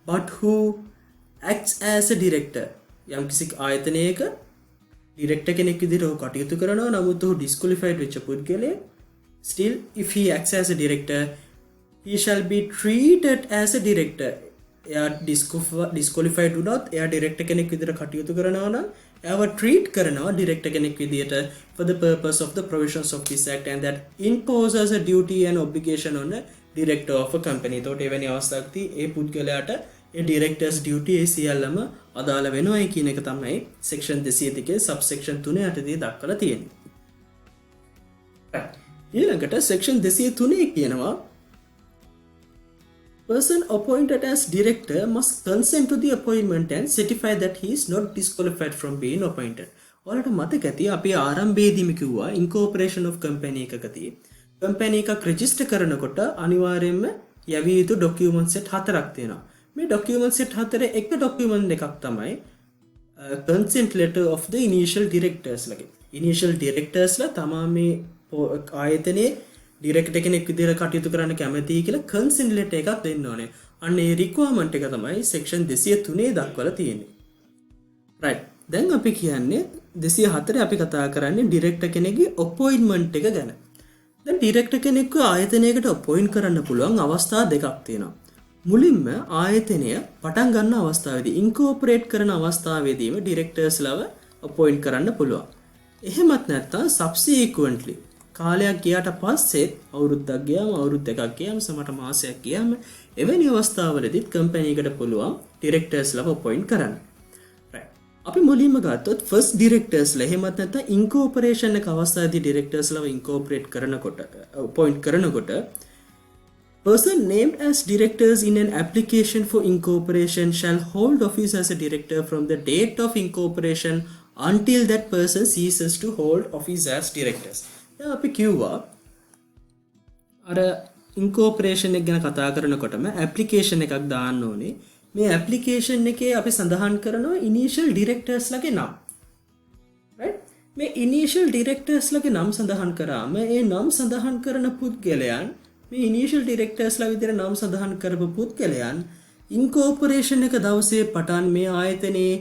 but who acts as a director. යම්කිසි ආයතනයක ඩිරෙක්ටර් කෙනෙක් විදිහට ඔහු කටයුතු කරනවා නමුත් ඔහු disqualified වෙච්ච පුද්ගලයෙක් still if he acts as a director he shall be treated as a director. එයා disqualified වුණොත් එයා ඩිරෙක්ටර් කෙනෙක් විදිහට කටයුතු කරනවා නම් එයාව treat කරනවා ඩිරෙක්ටර් කෙනෙක් විදිහට for the purpose of the provisions of this act and that imposes a duty and obligation on the director of a company. එතකොට එවැනි අවස්ථාවකදී ඒ පුද්ගලයාට ඒ directors duty ඒ සියල්ලම අදාළ වෙනවායි කියන එක තමයි section 202 subsection 3 යටතේ දක්වලා තියෙන්නේ. ඊළඟට section 203 කියනවා person appointed as director must consent to the appointment and certify that he is not disqualified from being appointed. ඔයාලට මතක ඇති අපි ආරම්භයේදීම කිව්වා incorporation of company එකකදී company එකක් register කරනකොට අනිවාර්යයෙන්ම යවිය යුතු document set 4ක් තියෙනවා. මේ document set 4 එක document එකක් තමයි consent letter of the initial directors ලගේ. initial directors ලා තමා මේ ආයතනයේ ඩිරෙක්ටර් කෙනෙක් විදිහට කටයුතු කරන්න කැමතියි කියලා කන්සෙන්ට් ලෙටර් එකක් දෙන්න ඕනේ. අන්න ඒ රික්වයර්මන්ට් එක තමයි section 203 දක්වලා තියෙන්නේ. right. දැන් අපි කියන්නේ 204 අපි කතා කරන්නේ ඩිරෙක්ටර් කෙනෙක්ගේ අපොයින්ට්මන්ට් එක ගැන. දැන් ඩිරෙක්ටර් කෙනෙක්ව ආයතනයකට අපොයින්ට් කරන්න පුළුවන් අවස්ථා දෙකක් තියෙනවා. මුලින්ම ආයතනය පටන් ගන්න අවස්ථාවේදී ඉන්කෝපරේට් කරන අවස්ථාවේදීම ඩිරෙක්ටර්ස් ලව අපොයින්ට් කරන්න පුළුවන්. එහෙමත් නැත්නම් subsequently කාලයක් ගියාට පස්සේ අවුරුද්දක් ගියාම අවුරුදු දෙකක් ගියාම සමහර මාසයක් ගියාම එවැනි අවස්ථාවලදීත් කම්පැනි එකට පුළුවන් ඩිරෙක්ටර්ස් ලව අපොයින්ට් කරන්න. right. අපි මුලින්ම ගත්තොත් ෆස්ට් ඩිරෙක්ටර්ස් ලා එහෙමත් නැත්නම් ඉන්කෝපරේෂන් එක අවස්ථාවේදී ඩිරෙක්ටර්ස් ලව ඉන්කෝපරේට් කරනකොට අපොයින්ට් කරනකොට person named as directors in an application for incorporation shall hold office as a director from the date of incorporation until that person ceases to hold office as directors. අපි කිව්වා අර ඉන්කෝපරේෂන් එක ගැන කතා කරනකොටම application එකක් දාන්න ඕනේ. මේ ඇප්ලිකේෂන් එකේ අපි සඳහන් කරනවා ඉනිෂියල් ඩිරෙක්ටර්ස් ලගේ නම්. right? මේ ඉනිෂියල් ඩිරෙක්ටර්ස් ලගේ නම් සඳහන් කරාම ඒ නම් සඳහන් කරන පුද්ගලයන් මේ ඉනිෂියල් ඩිරෙක්ටර්ස් ලා විදිහට නම් සඳහන් කරපු පුද්ගලයන් ඉන්කෝපරේෂන් එක දවසේ පටන් මේ ආයතනයේ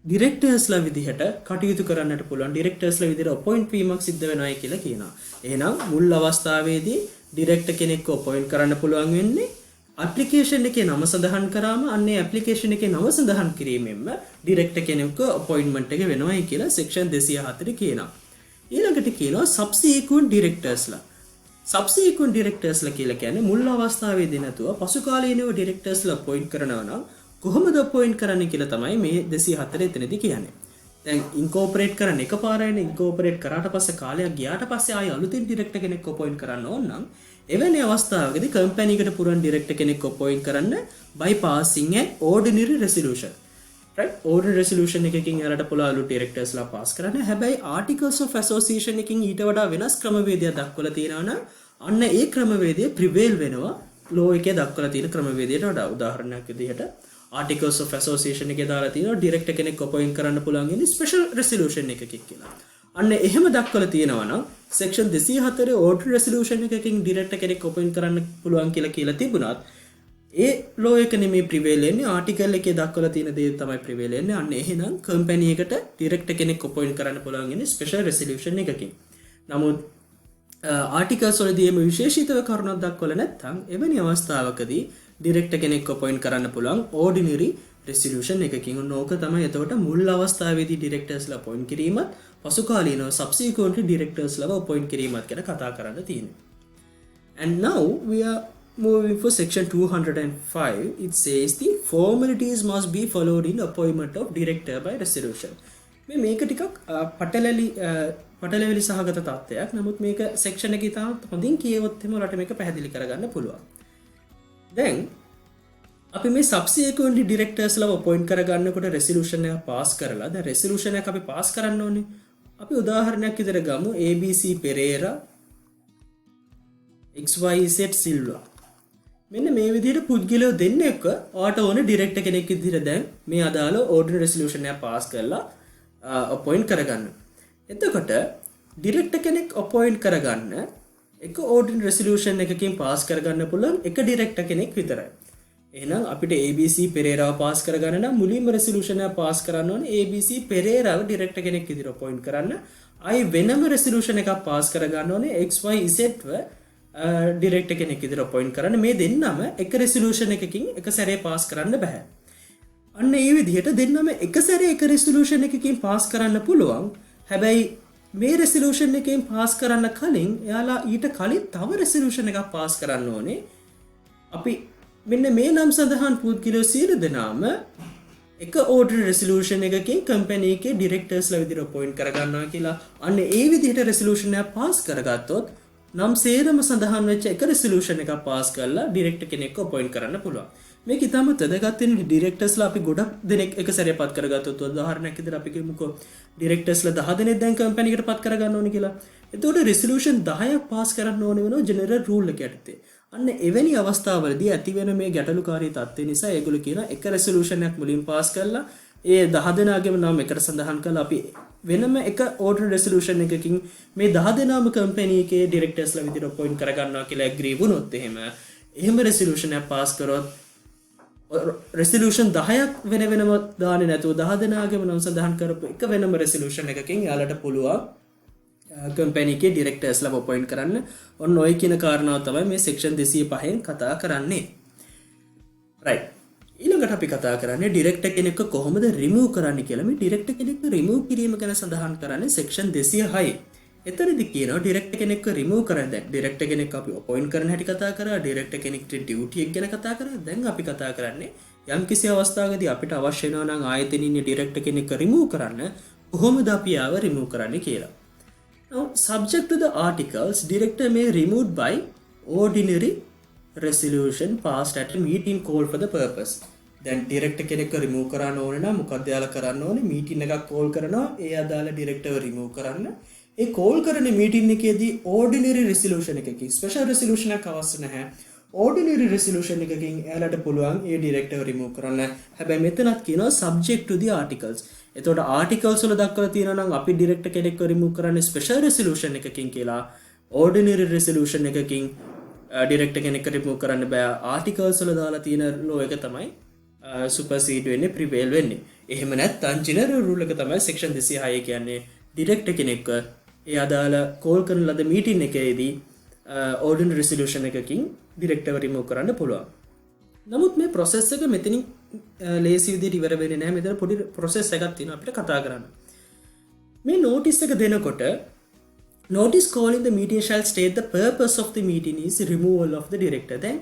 ඩිරෙක්ටර්ස්ලා විදිහට කටයුතු කරන්නට පුළුවන් ඩිරෙක්ටර්ස්ලා විදිහට අපොයින්ට් වීමක් සිද්ධ වෙනවායි කියලා කියනවා. එහෙනම් මුල් අවස්ථාවේදී ඩිරෙක්ටර් කෙනෙක්ව අපොයින්ට් කරන්න පුළුවන් වෙන්නේ ඇප්ලිකේෂන් එකේ නම සඳහන් කරාම අන්නේ ඇප්ලිකේෂන් එකේ නම සඳහන් කිරීමෙන්ම ඩිරෙක්ටර් කෙනෙක්ව අපොයින්ට්මන්ට් එක වෙනවායි කියලා සෙක්ෂන් 204 කියනවා. ඊළඟට කියනවා සබ්සීක්වෙන්ට් ඩිරෙක්ටර්ස්ලා. සබ්සීක්වෙන්ට් ඩිරෙක්ටර්ස්ලා කියලා කියන්නේ මුල් අවස්ථාවේදී නැතුව පසු කාලීනව ඩිරෙක්ටර්ස්ලා අපොයින්ට් කරනවා නම් කොහොමද අපොයින්ට් කරන්නේ කියලා තමයි මේ 204 එතනදී කියන්නේ. දැන් ඉන්කෝපරේට් කරන්න එකපාරයිනේ ඉන්කෝපරේට් කරාට පස්සේ කාලයක් ගියාට පස්සේ ආයෙ අලුතින් ඩිරෙක්ටර් කෙනෙක් අපොයින්ට් කරන්න ඕන නම් එවැනි අවස්ථාවකදී කම්පැනි එකට පුරන් ඩිරෙක්ටර් කෙනෙක් අපොයින්ට් කරන්න by passing an ordinary resolution. right ordinary resolution එකකින් යාලට පුළුවන් අලුත් ඩිරෙක්ටර්ස්ලා පාස් කරන්න. හැබැයි articles of association එකකින් ඊට වඩා වෙනස් ක්‍රමවේදයක් දක්වලා තියෙනවා නම් අන්න ඒ ක්‍රමවේදය prevail වෙනවා law එකේ දක්වලා තියෙන ක්‍රමවේදයට වඩා. උදාහරණයක් විදිහට articles of association එකේ දාලා තියෙනවා ඩිරෙක්ටර් කෙනෙක් අපොයින්ට් කරන්න පුළුවන් ඉන්නේ special resolution එකකින් කියලා. අන්න එහෙම දක්වලා තියෙනවා නම් section 204 ordinary resolution එකකින් ඩිරෙක්ටර් කෙනෙක් අපොයින්ට් කරන්න පුළුවන් කියලා තිබුණත් ඒ law එක නෙමෙයි prevail වෙන්නේ article එකේ දක්වලා තියෙන දේ තමයි prevail වෙන්නේ. අන්න එහෙනම් company එකට ඩිරෙක්ටර් කෙනෙක් අපොයින්ට් කරන්න පුළුවන් ඉන්නේ special resolution එකකින්. නමුත් ආටිකල්ස් වලදී මේ විශේෂිතව කරුණක් දක්වලා නැත්නම් එවැනි අවස්ථාවකදී ඩිරෙක්ටර් කෙනෙක් අපොයින්ට් කරන්න පුළුවන් ඕඩිනරි රෙසොලියුෂන් එකකින්. ඕක තමයි එතකොට මුල් අවස්ථාවේදී ඩිරෙක්ටර්ස්ලා අපොයින්ට් කිරීමත් පසු කාලීනව සබ්සික්වෙන්ට්ලි ඩිරෙක්ටර්ස්ලාව අපොයින්ට් කිරීමත් ගැන කතා කරන්න තියෙනවා. And now we are moving for section 205. It says the formalities must be followed in appointment of director by resolution. මේක ටිකක් පටලැවිලි සහගත තත්ත්වයක්. නමුත් මේක සෙක්ෂන් එකේ තාම හොඳින් කියවොත් එහෙම ඔයාලට මේක පැහැදිලි කරගන්න පුළුවන්. දැන් අපි මේ සබ්සික්වෙන්ට්ලි ඩිරෙක්ටර්ස්ලා අපොයින්ට් කරගන්නකොට රෙසොලියුෂන් එක පාස් කරලා දැන් රෙසොලියුෂන් එක අපි පාස් කරන්න ඕනේ. අපි උදාහරණයක් විදිහට ගමු ABC පෙරේරා XYZ සිල්වා. මෙන්න මේ විදිහට පුද්ගලයෝ දෙන්නෙක්ව ඔයාට ඕන ඩිරෙක්ටර් කෙනෙක් විදිහට දැන් මේ අදාළ ඕඩිනරි රෙසොලියුෂන් එක පාස් කරලා අපොයින්ට් කරගන්න. එතකොට ඩිරෙක්ටර් කෙනෙක් අපොයින්ට් කරගන්න එක ඕඩිනරි රෙසොලියුෂන් එකකින් පාස් කරගන්න පුළුවන් එක ඩිරෙක්ටර් කෙනෙක් විතරයි. එහෙනම් අපිට ABC පෙරේරාව පාස් කරගන්න නම් මුලින්ම රෙසොලියුෂන් එක පාස් කරන්න ඕනේ ABC පෙරේරාව ඩිරෙක්ටර් කෙනෙක් විදිහට අපොයින්ට් කරන්න. ආයි වෙනම රෙසොලියුෂන් එකක් පාස් කරගන්න ඕනේ XYZ ව ඩිරෙක්ටර් කෙනෙක් විදිහට අපොයින්ට් කරන්න. මේ දෙන්නම එක රෙසොලියුෂන් එකකින් එක සැරේ පාස් කරන්න බෑ. අන්න ඒ විදිහට දෙන්නම එක සැරේ එක රෙසොලියුෂන් එකකින් පාස් කරන්න පුළුවන්. හැබැයි මේ රෙසොලියුෂන් එකෙන් පාස් කරන්න කලින් එයාලා ඊට කලින් තව රෙසොලියුෂන් එකක් පාස් කරන්න ඕනේ. අපි මෙන්න මේ නම් සඳහන් පුද්ගලයෝ සියලු දෙනාම එක ඕඩිනරි රෙසොලියුෂන් එකකින් කම්පැනි එකේ ඩිරෙක්ටර්ස්ලා විදිහට අපොයින්ට් කරගන්නවා කියලා. අන්න ඒ විදිහට රෙසොලියුෂන් එක පාස් කරගත්තොත් නම් සේරම සඳහන් වෙච්ච එක රෙසොලියුෂන් එකක් පාස් කරලා ඩිරෙක්ටර් කෙනෙක්ව අපොයින්ට් කරන්න පුළුවන්. මේක ඉතාමත් වැදගත් වෙන ඩිරෙක්ටර්ස්ලා අපි ගොඩක් දෙනෙක් එක සැරේ පත් කරගත්තොත් උදාහරණයක් විදිහට අපි කියමුකෝ ඩිරෙක්ටර්ස්ලා 10 දෙනෙක් දැන් කම්පැනි එකට පත් කරගන්න ඕනේ කියලා. එතකොට රෙසොලියුෂන් 10ක් පාස් කරන්න ඕනේ වෙනවා ජෙනරල් රූල් එක යටතේ. අන්න එවැනි අවස්ථාවලදී ඇතිවෙන මේ ගැටලුකාරී තත්ත්වය නිසා ඒගොල්ලෝ කියන එක රෙසොලියුෂන් එකක් මුලින් පාස් කරලා ඒ 10 දෙනාගේම නම එකට සඳහන් කරලා අපි වෙනම එක ඕඩිනරි රෙසොලියුෂන් එකකින් මේ 10 දෙනාම කම්පැනි එකේ ඩිරෙක්ටර්ස්ලා විදිහට අපොයින්ට් කරගන්නවා කියලා ඇග්‍රී වුණොත් එහෙම රෙසොලියුෂන් එක පාස් කරොත් රෙසොලියුෂන් 10ක් වෙනම දාන්නේ නැතුව 10 දෙනාගේම නම් සඳහන් කරපු එක වෙනම රෙසොලියුෂන් එකකින් යාලට පුළුවන් කම්පැනි එකේ ඩිරෙක්ටර්ස්ලා අපොයින්ට් කරන්න. ඔන්න ඔය කියන කාරණාව තමයි මේ සෙක්ෂන් 205න් කතා කරන්නේ. right ඊළඟට අපි කතා කරන්නේ ඩිරෙක්ටර් කෙනෙක්ව කොහොමද රිමූව් කරන්නේ කියලා. මේ ඩිරෙක්ටර් කෙනෙක්ව රිමූව් කිරීම ගැන සඳහන් කරන්නේ සෙක්ෂන් 206. එතනදී කියනවා ඩිරෙක්ටර් කෙනෙක්ව රිමූව් කරන්න. දැන් ඩිරෙක්ටර් කෙනෙක් අපි අපොයින්ට් කරන හැටි කතා කරා. ඩිරෙක්ටර් කෙනෙක්ට ඩියුටි එක ගැන කතා කරා. දැන් අපි කතා කරන්නේ යම්කිසි අවස්ථාවකදී අපිට අවශ්‍ය වෙනවා නම් ආයතනයේ ඉන්න ඩිරෙක්ටර් කෙනෙක්ව රිමූව් කරන්න කොහොමද අපි ආව රිමූව් කරන්නේ කියලා. Now subject to the articles, director may removed by ordinary resolution passed at a meeting called for the purpose. දැන් ඩිරෙක්ටර් කෙනෙක්ව රිමූව් කරන්න ඕනේ නම් මොකක්ද යාලා කරන්න ඕනේ? මීටින් එකක් කෝල් කරනවා. ඒ අදාළ ඩිරෙක්ටර්ව රිමූව් කරන්න. ඒ කෝල් කරන මීටින් එකේදී ඕඩිනරි රෙසොලියුෂන් එකකින් ස්පෙෂල් රෙසොලියුෂන් එකක් අවශ්‍ය නැහැ. ඕඩිනරි රෙසොලියුෂන් එකකින් එයාලට පුළුවන් ඒ ඩිරෙක්ටර්ව රිමූව් කරන්න. හැබැයි මෙතනත් කියනවා subject to the articles. එතකොට ආටිකල්ස් වල දක්වලා තියෙනවා නම් අපි ඩිරෙක්ටර් කෙනෙක්ව රිමූව් කරන්නේ ස්පෙෂල් රෙසොලියුෂන් එකකින් කියලා. ඕඩිනරි රෙසොලියුෂන් එකකින් ඩිරෙක්ටර් කෙනෙක්ව රිමූව් කරන්න බෑ. ආටිකල්ස් වල දාලා තියෙන ලෝ එක තමයි සුපර්සීඩ් වෙන්නේ, ප්‍රිවේල් වෙන්නේ. එහෙම නැත්නම් ජෙනරල් රූල් එක තමයි සෙක්ෂන් 206 කියන්නේ ඩිරෙක්ටර් කෙනෙක්ව ඒ අදාළ කෝල් කරන ලද මීටින් එකේදී ඕඩිනරි රෙසලූෂන් එකකින් ඩිරෙක්ටර්ව රිමූව් කරන්න පුළුවන්. නමුත් මේ ප්‍රොසෙස් එක මෙතනින් ලේසි විදිහට ඉවර වෙන්නේ නැහැ. මෙතන පොඩි ප්‍රොසෙස් එකක් තියෙනවා අපිට කතා කරන්න. මේ නෝටිස් එක දෙනකොට notice calling the meeting shall state the purpose of the meeting is removal of the director. දැන්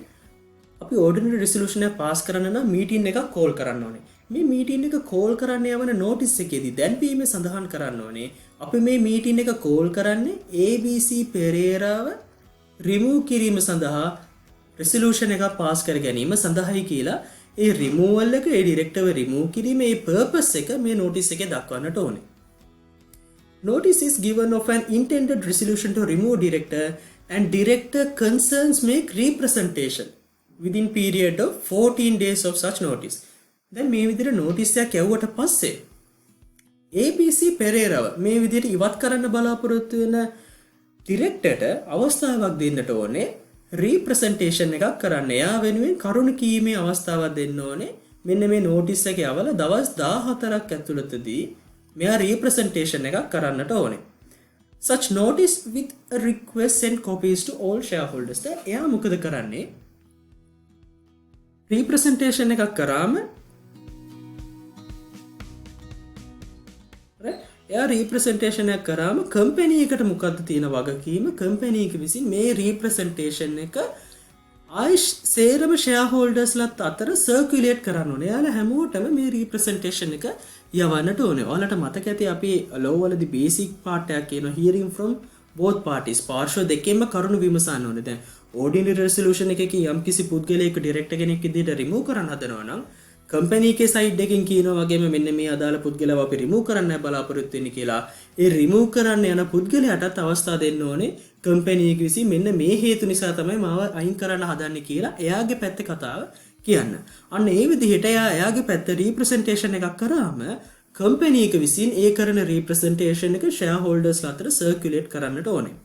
අපි ordinary resolution එක pass කරන්න නම් meeting එකක් call කරන්න ඕනේ. මේ meeting එක call කරන්න යවන notice එකේදී දැන්වීම සඳහන් කරන්න ඕනේ. අපි මේ meeting එක call කරන්නේ ABC පෙරේරාව remove කිරීම සඳහා resolution එක pass කර ගැනීම සඳහායි කියලා ඒ removal එක ඒ directorව remove කිරීමේ purpose එක මේ notice එකේ දක්වන්නට ඕනේ. Notice is given of an intended resolution to remove director and director concerns make representation within period of 14 days of such notice. දැන් මේ විදිහට notice එකක් යවුවට පස්සේ ABC පෙරේරාව මේ විදිහට ඉවත් කරන්න බලාපොරොත්තු වෙන directorට අවස්ථාවක් දෙන්නට ඕනේ representation එකක් කරන්න. එයා වෙනුවෙන් කරුණු කීමේ අවස්ථාවක් දෙන්න ඕනේ. මෙන්න මේ notice එක යවලා දවස් 14ක් ඇතුළතදී මෙයා representation එකක් කරන්නට ඕනේ. Such notice with a request send copies to all shareholders. දැන් එයා මොකද කරන්නේ? representation එකක් කරාම එයා representation එකක් කරාම company එකට මොකද්ද තියෙන වගකීම? company එක විසින් මේ representation එක ආයිෂ් සේරම shareholdersලත් අතර circulate කරන්න ඕනේ. එයාලා හැමෝටම මේ representation එක යවන්නට ඕනේ. ඔයාලට මතක ඇති අපි law වලදී basic part එකක් කියනවා hearing from both parties. පාර්ශ්ව දෙකෙන්ම කරුණු විමසන්න ඕනේ. දැන් ordinary resolution එකකින් යම්කිසි පුද්ගලයෙක් director කෙනෙක් විදිහට remove කරන්න හදනවා නම් company එකේ side එකකින් කියනවා වගේම මෙන්න මේ අදාළ පුද්ගලව අපි remove කරන්න බලාපොරොත්තු වෙන්නේ කියලා. ඒ remove කරන්න යන පුද්ගලයාටත් අවස්ථාව දෙන්න ඕනේ company එක විසින් මෙන්න මේ හේතු නිසා තමයි මාව අයින් කරන්න හදන්නේ කියලා එයාගේ පැත්තේ කතාව කියන්න. අන්න ඒ විදිහට එයාගේ පැත්ත representation එකක් කරාම company එක විසින් ඒ කරන representation එක shareholders අතර circulate කරන්නට ඕනේ.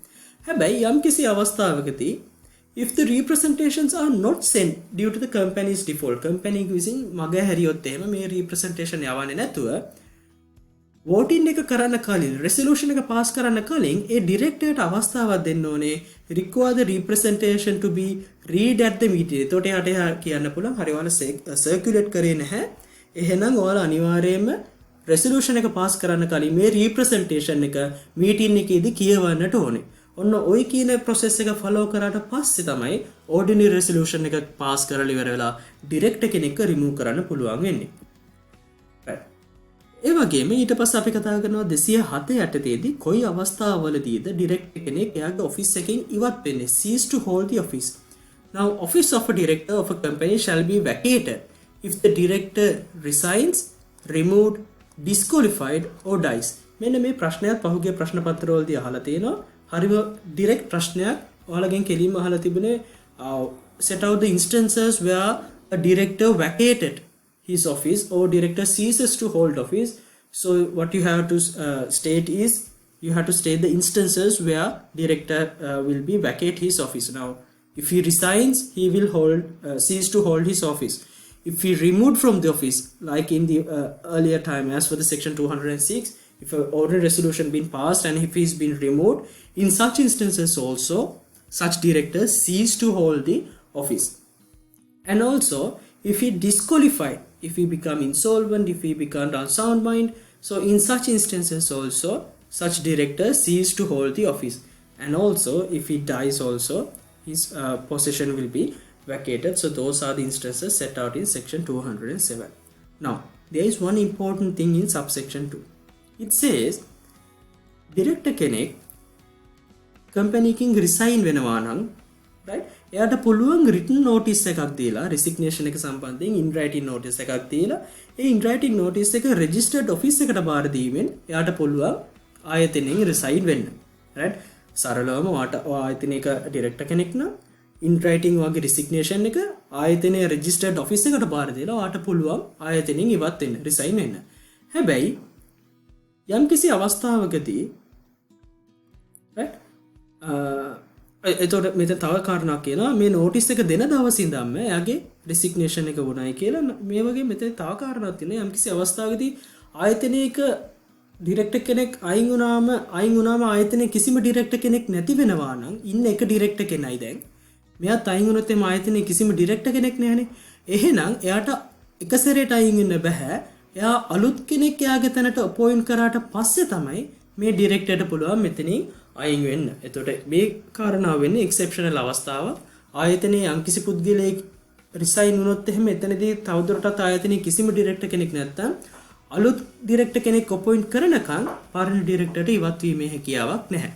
හැබැයි යම්කිසි අවස්ථාවකදී if the representations are not sent due to the company's default, company එක විසින් මග හැරියොත් එහෙම මේ representation යවන්නේ නැතුව voting එක කරන්න කලින් resolution එක pass කරන්න කලින් ඒ directorට අවස්ථාවක් දෙන්න ඕනේ require the representation to be read at the meeting. එතකොට එයාට කියන්න පුළුවන් හරි ඔයාලා circulate කරේ නැහැ. එහෙනම් ඔයාලා අනිවාර්යයෙන්ම resolution එක pass කරන්න කලින් මේ representation එක meeting එකේදී කියවන්නට ඕනේ. ඔන්න ওই කියන process එක follow කරාට පස්සේ තමයි ordinary resolution එක pass කරලා ඉවර වෙලා director කෙනෙක්ව remove කරන්න පුළුවන් වෙන්නේ. ඒ වගේම ඊට පස්සේ අපි කතා කරනවා 207 යටතේදී කොයි අවස්ථාවවලදීද ඩිරෙක්ටර් කෙනෙක් එයාගේ ඔෆිස් එකෙන් ඉවත් වෙන්නේ cease to hold the office. Now office of a director of a company shall be vacated if the director resigns, removed, disqualified or dies. මෙන්න මේ ප්‍රශ්නයත් පහුගිය ප්‍රශ්න පත්‍රවලදී අහලා තියෙනවා. හරිම ඩිරෙක්ට් ප්‍රශ්නයක් ඔයාලගෙන් කෙලින්ම අහලා තිබුණේ set out the instances where a director vacated his office or director ceases to hold office. So what you have to state is you have to state the instances where director will be vacate his office. Now if he resigns he will cease to hold his office. If he removed from the office like in the earlier time as for the section 206, if an ordinary resolution been passed and if he's been removed, in such instances also such directors cease to hold the office. And also if he disqualified, if he become insolvent, if he become unsound mind, so in such instances also such director cease to hold the office. And also if he dies also his possession will be vacated. So those are the instances set out in section 207. Now there is one important thing in subsection 2. It says director කෙනෙක් company එකකින් resign වෙනවා නම් right එයාට පුළුවන් written notice එකක් දීලා resignation එක සම්බන්ධයෙන් in writing notice එකක් දීලා ඒ in writing notice එක registered office එකට බාර දීමෙන් එයාට පුළුවන් ආයතනයෙන් resign වෙන්න right සරලවම ආයතනයක director කෙනෙක් නම් in writing වගේ resignation එක ආයතනයේ registered office එකට බාර දීලා ඔයාට පුළුවන් ආයතනයෙන් ඉවත් වෙන්න resign වෙන්න. හැබැයි යම්කිසි අවස්ථාවකදී right එතකොට මෙතන තව කාරණාවක් කියනවා මේ නෝටිස් එක දෙන දවස් ඉඳන්ම එයාගේ රිසිග්නේෂන් එක වුණායි කියලා. මේ වගේ මෙතන තව කාරණාවක් තියෙනවා. යම්කිසි අවස්ථාවකදී ආයතනයක ඩිරෙක්ටර් කෙනෙක් අයින් වුණාම ආයතනයේ කිසිම ඩිරෙක්ටර් කෙනෙක් නැති වෙනවා නම් ඉන්න එක ඩිරෙක්ටර් කෙනයි දැන්. මෙයාත් අයින් වුණොත් එම ආයතනයේ කිසිම ඩිරෙක්ටර් කෙනෙක් නැහැනේ. එහෙනම් එයාට එක සැරේට අයින් වෙන්න බෑ. එයා අලුත් කෙනෙක් එයාගේ තැනට අපොයින්ට් කරාට පස්සේ තමයි මේ ඩිරෙක්ටර්ට පුළුවන් මෙතනින් අයින් වෙන්න. එතකොට මේ කාරණාව වෙන්නේ එක්සෙප්ෂනල් අවස්ථාව. ආයතනයේ යම්කිසි පුද්ගලයෙක් රිසයින් වුණොත් එහෙම එතනදී තවදුරටත් ආයතනයේ කිසිම ඩිරෙක්ටර් කෙනෙක් නැත්තම් අලුත් ඩිරෙක්ටර් කෙනෙක් අපොයින්ට් කරනකම් පරණ ඩිරෙක්ටර්ට ඉවත් වීමේ හැකියාවක් නැහැ.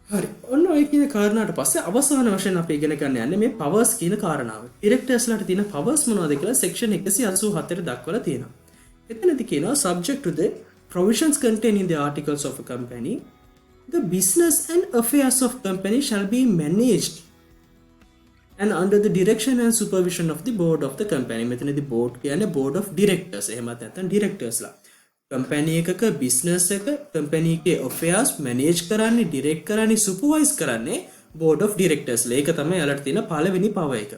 හරි. ඔන්න ඔය කියන කාරණාට පස්සේ අවසාන වශයෙන් අපි ඉගෙන ගන්න යන්නේ මේ පවර්ස් කියන කාරණාව. ඩිරෙක්ටර්ස්ලාට තියෙන පවර්ස් මොනවද කියලා සෙක්ෂන් 184 දක්වලා තියෙනවා. එතනදී කියනවා subject to the provisions contained in the articles of a company, the business and affairs of company shall be managed and under the direction and supervision of the board of the company. මෙතනදී board කියන්නේ board of directors. එහෙමත් නැත්නම් directorsලා. company එකක business එක company එකේ affairs manage කරන්නේ, direct කරන්නේ, supervise කරන්නේ board of directors. ඒක තමයි යාලට තියෙන පළවෙනි power එක.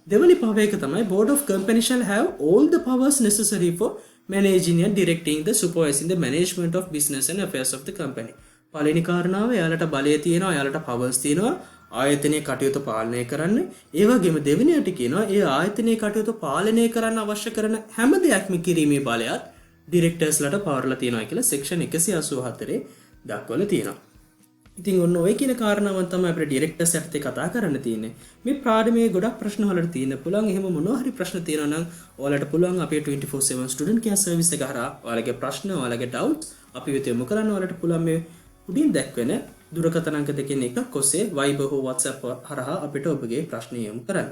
දෙවෙනි power එක තමයි board of company shall have all the powers necessary for managing and directing the supervising the management of business and affairs of the company. පළවෙනි කාරණාව යාලට බලය තියෙනවා, යාලට powers තියෙනවා ආයතනයේ කටයුතු පාලනය කරන්න. ඒ වගේම දෙවෙනියට කියනවා ඒ ආයතනයේ කටයුතු පාලනය කරන්න අවශ්‍ය කරන හැම දෙයක්ම කිරීමේ බලයත් ඩිරෙක්ටර්ස්ලාට පවර්ලා තියෙනවා කියලා සෙක්ෂන් 184 දක්වලා තියෙනවා. ඉතින් ඔන්න ඔය කියන කාරණාවන් තමයි අපිට ඩිරෙක්ටර්ස් යටතේ කතා කරන්න තියෙන්නේ. මේ පාඩමේ ගොඩක් ප්‍රශ්න වලට තියෙන පුළුවන්. එහෙම මොනවා හරි ප්‍රශ්න තියෙනවා නම් ඔයාලට පුළුවන් අපේ 24/7 ස්ටුඩන්ට් කෙයාර් සර්විස් එක හරහා ඔයාලගේ ප්‍රශ්න, ඔයාලගේ ඩවුට්ස් අපි වෙත යොමු කරන්න. ඔයාලට පුළුවන් මේ උඩින් දැක්වෙන දුරකථන අංක දෙකෙන් එකක් ඔස්සේ Viber හෝ WhatsApp හරහා අපිට ඔබගේ ප්‍රශ්න යොමු කරන්න.